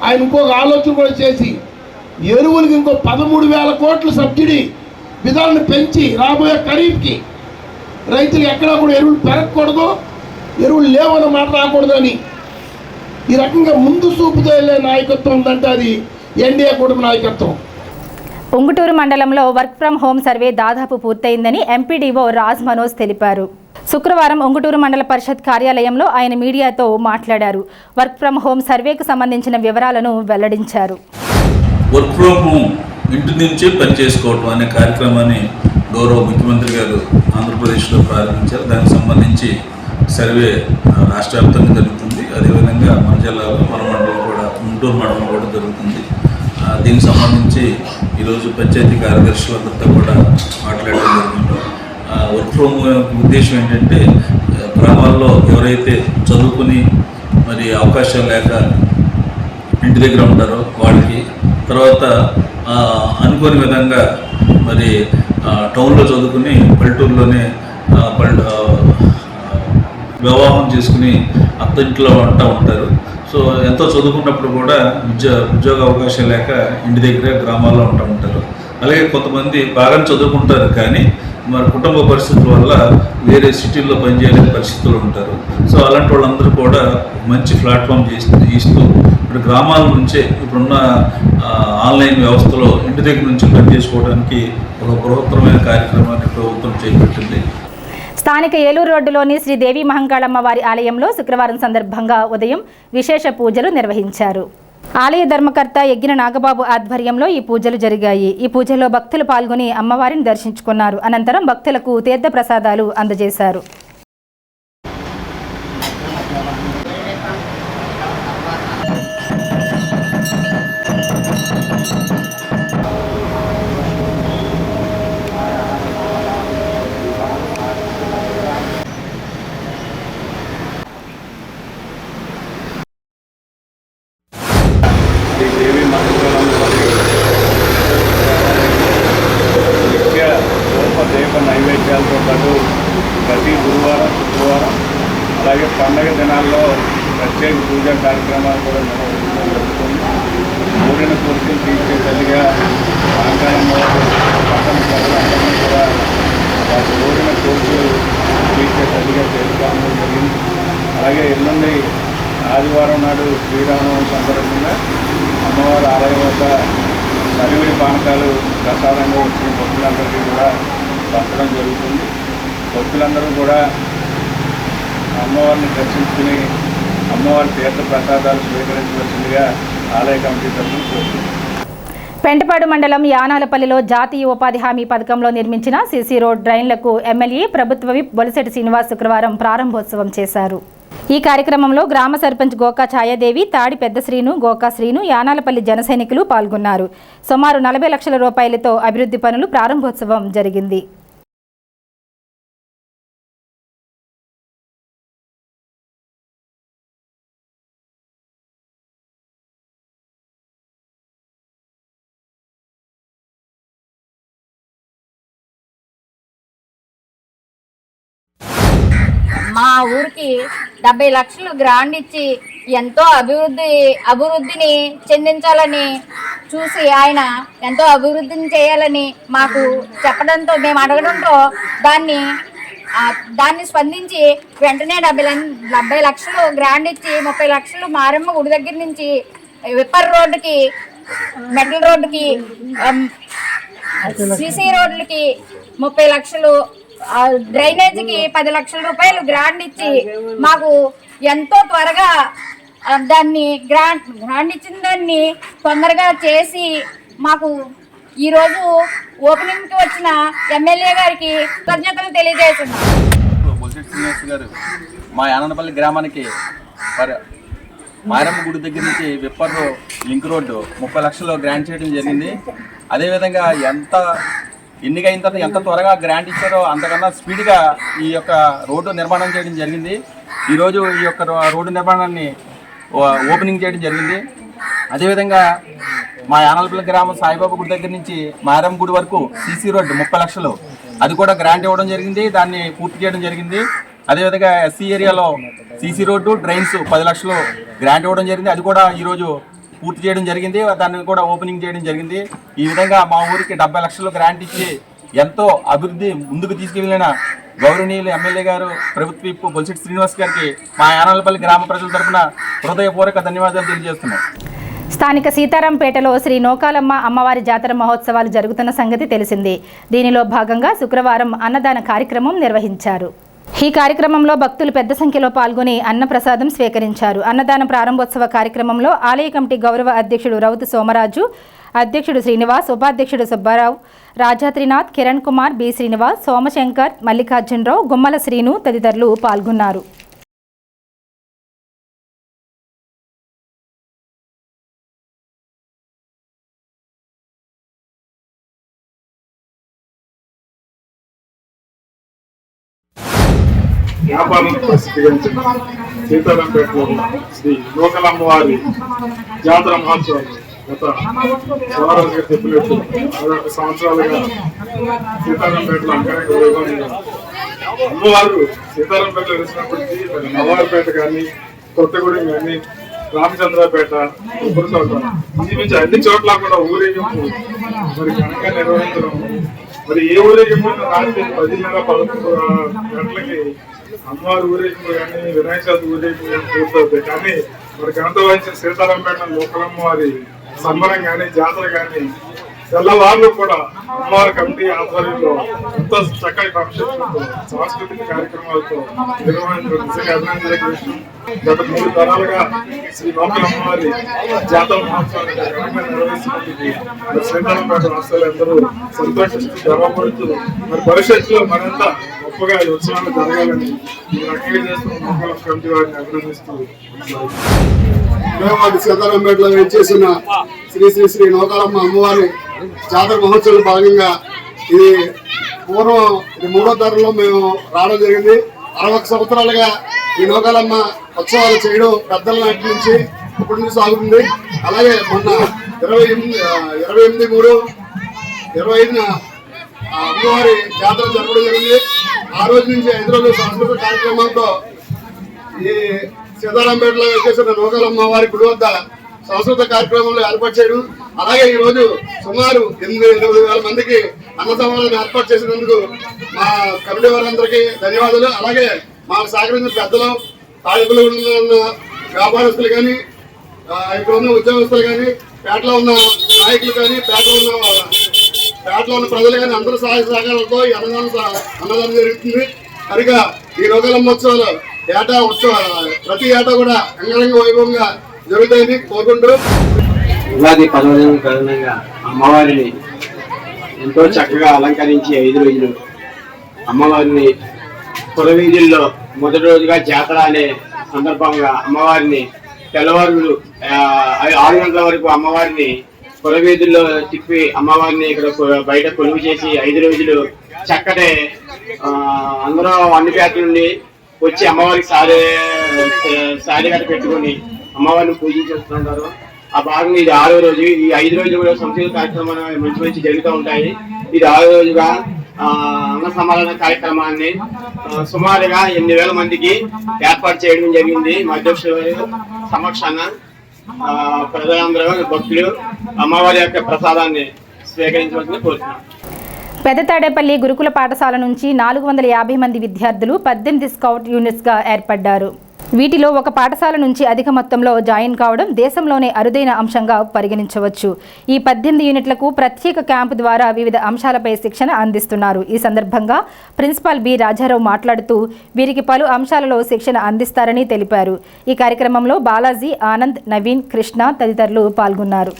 ఆయన ఇంకొక ఆలోచన కూడా చేసి ఎరువులకి ఇంకో 13,000 కోట్ల సబ్సిడీ విధానాన్ని పెంచి రాబోయే ఖరీఫ్కి రైతులు ఎక్కడా కూడా ఎరువులు పెరగకూడదు, ఎరువులు లేవన్న మాట రాకూడదని ఈ రకంగా ముందు చూపుతో వెళ్ళే నాయకత్వం ఉందంటే అది ఎన్డీఏ కూటమి నాయకత్వం. ఉంగుటూరు మండలంలో వర్క్ ఫ్రం హోం సర్వే దాదాపు పూర్తయిందని ఎంపీడీఓ రాజ్ మనోజ్ తెలిపారు. శుక్రవారం ఉంగుటూరు మండల పరిషత్ కార్యాలయంలో ఆయన మీడియాతో మాట్లాడారు. వర్క్ ఫ్రం హోం సర్వేకు సంబంధించిన వివరాలను వెల్లడించారు. వర్క్ ఫ్రం హోం ఇంటి నుంచే పనిచేసుకోవటం అనే కార్యక్రమాన్ని గౌరవ ముఖ్యమంత్రి గారు ఆంధ్రప్రదేశ్లో ప్రారంభించారు. దానికి సంబంధించి సర్వే రాష్ట్ర వ్యాప్తంగా జరుగుతుంది. అదేవిధంగా మన జిల్లాలో మన మండలం కూడా, గుంటూరు మండలం కూడా జరుగుతుంది. దీనికి సంబంధించి ఈరోజు పంచాయతీ కార్యదర్శులంతా కూడా మాట్లాడడం జరిగింది. వర్క్ ఫ్రమ్ ఉద్దేశం ఏంటంటే గ్రామాల్లో ఎవరైతే చదువుకుని మరి అవకాశం లేక ఇంటి దగ్గర ఉంటారో వాళ్ళకి, తర్వాత అనుకోని విధంగా మరి టౌన్లో చదువుకుని పల్లెటూరులోనే వివాహం చేసుకుని అత్తింట్లో ఉంటారు. సో ఎంతో చదువుకున్నప్పుడు కూడా ఉద్యోగ అవకాశం లేక ఇంటి దగ్గర గ్రామాల్లో ఉంటారు. అలాగే కొంతమంది బాగా చదువుకుంటారు కానీ మరి కుటుంబ పరిస్థితుల వల్ల వేరే సిటీల్లో పనిచేయలేని పరిస్థితులు ఉంటారు. సో అలాంటి వాళ్ళందరూ కూడా మంచి ప్లాట్ఫామ్ ఇస్తూ ఇప్పుడు గ్రామాల నుంచే ఇప్పుడున్న ఆన్లైన్ వ్యవస్థలో ఇంటి దగ్గర నుంచి పనిచేసుకోవడానికి ఒక బృహత్తరమైన కార్యక్రమాన్ని ప్రభుత్వం చేపట్టింది. స్థానిక ఏలూరు రోడ్డులోని శ్రీ దేవి మహంకాళమ్మ వారి ఆలయంలో శుక్రవారం సందర్భంగా ఉదయం విశేష పూజలు నిర్వహించారు. ఆలయ ధర్మకర్త యజ్ఞ నాగబాబు ఆధ్వర్యంలో ఈ పూజలు జరిగాయి. ఈ పూజలో భక్తులు పాల్గొని అమ్మవారిని దర్శించుకున్నారు. అనంతరం భక్తులకు తీర్థ ప్రసాదాలు అందజేశారు. నైవేద్యాలతో పాటు ప్రతి గురువారం, శుక్రవారం, అలాగే పండగ దినాల్లో ప్రత్యేక పూజా కార్యక్రమాలు కూడా నిర్వహించడం జరుగుతుంది. కోరిన కోరికలు తీర్చే తల్లిగా ఆంకారంలో పట్టణ ప్రజలందరినీ కూడా వాటి రోజున కోర్సులు టీచర్ తల్లిగా చేసుకోవడం జరిగింది. అలాగే ఎల్లుండి ఆదివారం నాడు శ్రీరామనవమి సందర్భంగా అమ్మవారి ఆలయం వద్ద సరివిడి పానకాలు ప్రసాదంగా వచ్చిన భక్తులందరికీ కూడా పంచడం జరుగుతుంది. భక్తులందరూ కూడా అమ్మవారిని దర్శించుకుని అమ్మవారి తీర్థ ప్రసాదాలు స్వీకరించవలసిందిగా ఆలయ కమిటీ తరఫున కోరుతుంది. పెంటపాడు మండలం యానాలపల్లిలో జాతీయ ఉపాధి హామీ పథకంలో నిర్మించిన సీసీ రోడ్ డ్రైన్లకు ఎమ్మెల్యే ప్రభుత్వ విప్ బొలిశెట్టి శ్రీనివాస్ శుక్రవారం ప్రారంభోత్సవం చేశారు. ఈ కార్యక్రమంలో గ్రామ సర్పంచ్ గోకా ఛాయాదేవి, తాడి పెద్ద శ్రీను, గోకా శ్రీను, యానాలపల్లి జన సైనికులు పాల్గొన్నారు. సుమారు 40 లక్షల రూపాయలతో అభివృద్ధి పనులు ప్రారంభోత్సవం జరిగింది. మా ఊరికి 70 లక్షలు గ్రాంట్ ఇచ్చి ఎంతో అభివృద్ధిని చెందించాలని చూసి ఆయన ఎంతో అభివృద్ధిని చేయాలని మాకు చెప్పడంతో మేము అడగడంతో దాన్ని స్పందించి వెంటనే 70 లక్షలు గ్రాంట్ ఇచ్చి 30 లక్షలు మారమ్మ గుడి దగ్గర నుంచి విప్పర్ రోడ్డుకి, మెటల్ రోడ్డుకి, సీసీ రోడ్లకి 30 లక్షలు, డ్రైనేజీకి 10 లక్షల రూపాయలు గ్రాంట్ ఇచ్చి మాకు ఎంతో త్వరగా గ్రాంట్ ఇచ్చిన దాన్ని తొందరగా చేసి మాకు ఈరోజు ఓపెనింగ్కి వచ్చిన ఎమ్మెల్యే గారికి కృతజ్ఞతలు తెలియజేస్తున్నాం. బొలిశెట్టి శ్రీనివాస్ గారు మా యానపల్లి గ్రామానికి మారమ్మ గుడి దగ్గర నుంచి విప్పర్ లింక్ రోడ్డు 30 లక్షలు గ్రాంట్ చేయడం జరిగింది. అదేవిధంగా ఎన్నికైన తర్వాత ఎంత త్వరగా గ్రాంట్ ఇచ్చారో అంతకన్నా స్పీడ్గా ఈ యొక్క రోడ్డు నిర్మాణం చేయడం జరిగింది. ఈరోజు ఈ యొక్క రోడ్డు నిర్మాణాన్ని ఓపెనింగ్ చేయడం జరిగింది. అదేవిధంగా మా యానాలపల్లి గ్రామం సాయిబాబా గుడి దగ్గర నుంచి మారమ్మ గుడి వరకు సీసీ రోడ్డు 30 లక్షలు అది కూడా గ్రాంట్ ఇవ్వడం జరిగింది. దాన్ని పూర్తి చేయడం జరిగింది. అదేవిధంగా ఎస్సీ ఏరియాలో సీసీ రోడ్డు, డ్రైన్స్ 10 లక్షలు గ్రాంట్ ఇవ్వడం జరిగింది. అది కూడా ఈరోజు పూర్తి చేయడం జరిగింది. దాన్ని కూడా ఓపెనింగ్ చేయడం జరిగింది. ఈ విధంగా మా ఊరికి 70 లక్షలు గ్రాంట్ ఇచ్చి ఎంతో అభివృద్ధి ముందుకు తీసుకెళ్లిన గౌరవనీయులు ఎమ్మెల్యే గారు ప్రభుత్వ విప్ బొలిశెట్టి శ్రీనివాస్ గారికి మా యానాలపల్లి గ్రామ ప్రజల తరఫున హృదయపూర్వక ధన్యవాదాలు తెలియజేస్తున్నాం. స్థానిక సీతారాంపేటలో శ్రీ నూకాలమ్మ అమ్మవారి జాతర మహోత్సవాలు జరుగుతున్న సంగతి తెలిసిందే. దీనిలో భాగంగా శుక్రవారం అన్నదాన కార్యక్రమం నిర్వహించారు. ఈ కార్యక్రమంలో భక్తులు పెద్ద సంఖ్యలో పాల్గొని అన్నప్రసాదం స్వీకరించారు. అన్నదాన ప్రారంభోత్సవ కార్యక్రమంలో ఆలయ కమిటీ గౌరవ అధ్యక్షుడు రౌతు సోమరాజు, అధ్యక్షుడు శ్రీనివాస్, ఉపాధ్యక్షుడు సుబ్బారావు, రాజాత్రినాథ్, కిరణ్ కుమార్, బి శ్రీనివాస్, సోమశంకర్, మల్లికార్జునరావు, గుమ్మల శ్రీను తదితరులు పాల్గొన్నారు. వ్యాపారం ప్రసిద్ధిగాంచిన సీతారాంపేటలో శ్రీ నూకాలమ్మవారి జాతర మహోత్సవాలు గత వారాలుగా చెప్పినట్టు 16 సంవత్సరాలుగా సీతారాంపేటలో అంగరంగ వైభవంగా అమ్మవారు సీతారాంపేటలో వేసినప్పటికీ నవారిపేట కానీ, కొత్తగూడెం కానీ, రామచంద్రపేట, ఉబ్బరితోట ఇంచుమించు అన్ని చోట్ల కూడా ఊరేగింపు మరి ఘనంగా నిర్వహించడం. మరి ఏ ఊరేగింపు రాత్రి 10:30-11 గంటలకి అమ్మవారి ఊరేగింపు కానీ, వినాయక చవితి ఊరేగింపు కానీ పూర్తవుతాయి. కానీ మరి ఘనత వహించిన సీతారాంపేట నూకాలమ్మ వారి సంబరం కానీ, జాతర కానీ తెల్లవారులు కూడా అమ్మవారి కమిటీ ఆధ్వర్యంలో ఎంతో చక్కటి క్రమశిక్షణతో సాంస్కృతిక కార్యక్రమాలతో నిర్వహించడం నిజంగా అభినందనీయ విషయం. గత 3 తరాలుగా శ్రీ నూకాలమ్మవారి జాతర మహోత్సవాన్ని ఘనంగా నిర్వహిస్తున్నందుకు సీతారాంపేట రాష్ట్రాలు అందరూ సంతోషిస్తూ గర్వపడుతూ మరి భవిష్యత్తులో మరింత గొప్పగా ఈ ఉత్సవాలు జరగాలని రకంగా చేస్తున్న నూకాలమ్మ కమిటీ వారిని అభినందిస్తూ సీతారాంపేటలో వేచేసిన శ్రీ శ్రీ శ్రీ నూకాలమ్మ అమ్మవారి జాతర మహోత్సవంలో భాగంగా ఇది పూర్వం 3వ తరంలో మేము రావడం జరిగింది. 61 సంవత్సరాలుగా ఈ నూకాలమ్మ ఉత్సవాలు చేయడం పెద్దల నాటి నుంచి ఇప్పటి నుంచి సాగుతుంది. అలాగే మొన్న 28/3/25న అమ్మవారి జాతర జరపడం జరిగింది. ఆ రోజు నుంచి 5 రోజులు సాంస్కృతిక కార్యక్రమాలతో ఈ సీతారాంపేటలో వచ్చేసిన నూకాలమ్మ వారి గుడి వద్ద సాంస్కృతిక కార్యక్రమాలు ఏర్పాటు చేయడం, అలాగే ఈ రోజు సుమారు 8,000 మందికి అన్న సమారాధన ఏర్పాటు చేసినందుకు మా కమిటీ వారందరికీ ధన్యవాదాలు. అలాగే మాకు సహకరించిన పెద్దలు, తాలూకులో ఉన్న వ్యాపారస్తులు కానీ, ఇక్కడ ఉన్న ఉద్యోగస్తులు కానీ, పేటలో ఉన్న నాయకులు కానీ, పేటలో ఉన్న ప్రజలు కానీ అందరూ సహాయ సహకారాలతో ఈ అన్నదానం జరుగుతుంది. కనుక ఈ నూకాలమ్మ ఉత్సవాలు ప్రతి ఏటా కూడా అంగరంగ వైభవంగా జరుగుతాయని కోరుకుంటూ ఉగాది పర్వదినం కారణంగా అమ్మవారిని ఎంతో చక్కగా అలంకరించి 5 రోజులు అమ్మవారిని పురవీధుల్లో మొదటి రోజుగా జాతర అనే సందర్భంగా అమ్మవారిని తెల్లవారులు 6 గంటల వరకు అమ్మవారిని పురవీధుల్లో తిప్పి అమ్మవారిని ఇక్కడ బయట కొలువు చేసి 5 రోజులు చక్కటి అందరూ అన్ని పేటల నుండి వచ్చి అమ్మవారికి సారీ గట్ట పెట్టుకుని అమ్మవారిని పూజించేస్తుంటారు. ఆ భాగంగా ఇది 6వ రోజు. ఈ 5 రోజులు కూడా సంస్కృతి కార్యక్రమాలు మంచి జరుగుతూ ఉంటాయి. ఇది 6వ రోజుగా అన్న సమారాధన కార్యక్రమాన్ని సుమారుగా 8,000 మందికి ఏర్పాటు చేయడం జరిగింది. మా అధ్యక్షుల సమక్షాన ప్రజలందరూ భక్తులు అమ్మవారి యొక్క ప్రసాదాన్ని స్వీకరించవలసింది కోరుతున్నాం. పెద్ద తాడేపల్లి గురుకుల పాఠశాల నుంచి 450 మంది విద్యార్థులు 18 స్కౌట్ యూనిట్స్గా ఏర్పడ్డారు. వీటిలో ఒక పాఠశాల నుంచి అధిక మొత్తంలో జాయిన్ కావడం దేశంలోనే అరుదైన అంశంగా పరిగణించవచ్చు. ఈ 18 యూనిట్లకు ప్రత్యేక క్యాంపు ద్వారా వివిధ అంశాలపై శిక్షణ అందిస్తున్నారు. ఈ సందర్భంగా ప్రిన్సిపాల్ బి రాజారావు మాట్లాడుతూ వీరికి పలు అంశాలలో శిక్షణ అందిస్తారని తెలిపారు. ఈ కార్యక్రమంలో బాలాజీ, ఆనంద్, నవీన్, కృష్ణ తదితరులు పాల్గొన్నారు.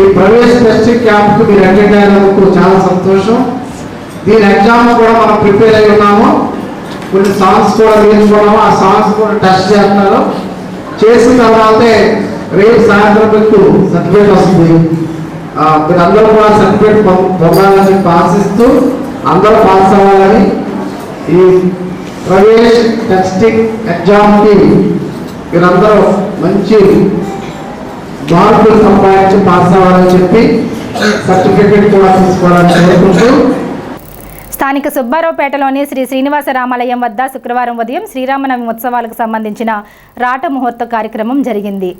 ఈ ప్రవేశ టెస్టింగ్ క్యాంప్కి మీరు అటెండ్ అయినందుకు చాలా సంతోషం. దీని ఎగ్జామ్ కూడా మనం ప్రిపేర్ అయి ఉన్నాము. కొన్ని సాంగ్స్ కూడా నేర్చుకున్నాము. ఆ సాంగ్స్ కూడా టెస్ట్ చేస్తున్నారు. చేసిన తర్వాతే రేపు సాయంత్రం మీకు సర్టిఫికేట్ వస్తుంది. మీరు అందరూ కూడా సర్టిఫికేట్ పొందాలని ఆశిస్తూ అందరూ పాస్ అవ్వాలని ఈ ప్రవేశ టెస్టింగ్ ఎగ్జామ్కి మీరందరూ మంచి మార్కులు సంపాదించి పాస్ అవ్వాలని చెప్పి సర్టిఫికేట్ కూడా తీసుకోవాలని కోరుకుంటూ స్థానిక సుబ్బారావుపేటలోని శ్రీ శ్రీనివాస రామాలయం వద్ద శుక్రవారం ఉదయం శ్రీరామనవమి ఉత్సవాలకు సంబంధించిన రాట ముహూర్త కార్యక్రమం జరిగింది.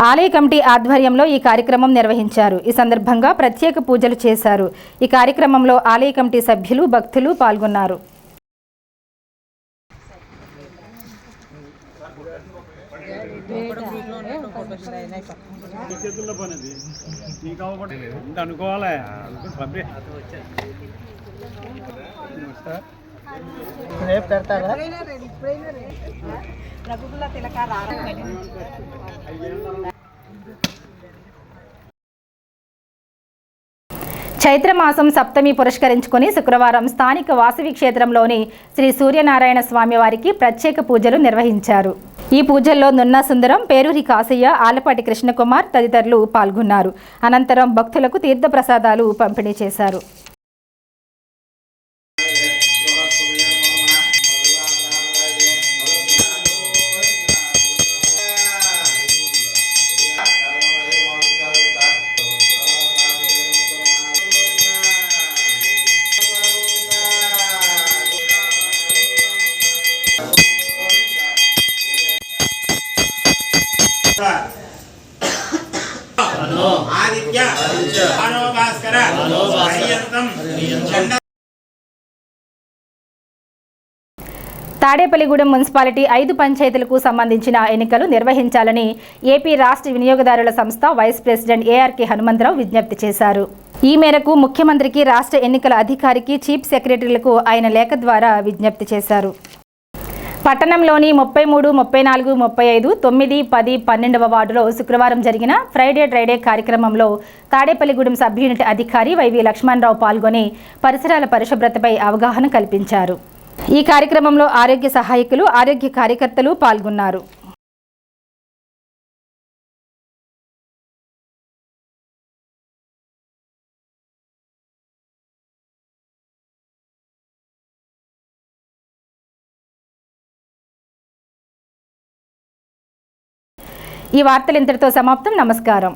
ఆలయ కమిటీ ఆధ్వర్యంలో ఈ కార్యక్రమం నిర్వహించారు. ఈ సందర్భంగా ప్రత్యేక పూజలు చేశారు. ఈ కార్యక్రమంలో ఆలయ కమిటీ సభ్యులు, భక్తులు పాల్గొన్నారు. చైత్రమాసం సప్తమి పురస్కరించుకుని శుక్రవారం స్థానిక వాసవి క్షేత్రంలోని శ్రీ సూర్యనారాయణ స్వామి వారికి ప్రత్యేక పూజలు నిర్వహించారు. ఈ పూజల్లో నున్నా సుందరం, పేరూరి కాసయ్య, ఆలపాటి కృష్ణకుమార్ తదితరులు పాల్గొన్నారు. అనంతరం భక్తులకు తీర్థప్రసాదాలు పంపిణీ చేశారు. తాడేపల్లిగూడెం మున్సిపాలిటీ 5 పంచాయతీలకు సంబంధించిన ఎన్నికలు నిర్వహించాలని ఏపీ రాష్ట్ర వినియోగదారుల సంస్థ వైస్ ప్రెసిడెంట్ ఏఆర్కే హనుమంతరావు విజ్ఞప్తి చేశారు. ఈ మేరకు ముఖ్యమంత్రికి, రాష్ట్ర ఎన్నికల అధికారికి, చీఫ్ సెక్రటరీలకు ఆయన లేఖ ద్వారా విజ్ఞప్తి చేశారు. పట్టణంలోని 33, 34, 35, 9, 10, 12వ వార్డులో శుక్రవారం జరిగిన ఫ్రైడే ట్రైడే కార్యక్రమంలో తాడేపల్లిగూడెం సబ్ యూనిట్ అధికారి వైవి లక్ష్మణరావు పాల్గొని పరిసరాల పరిశుభ్రతపై అవగాహన కల్పించారు. ఈ కార్యక్రమంలో ఆరోగ్య సహాయకులు, ఆరోగ్య కార్యకర్తలు పాల్గొన్నారు. ఈ వార్తలు ఇంతటితో సమాప్తం. నమస్కారం.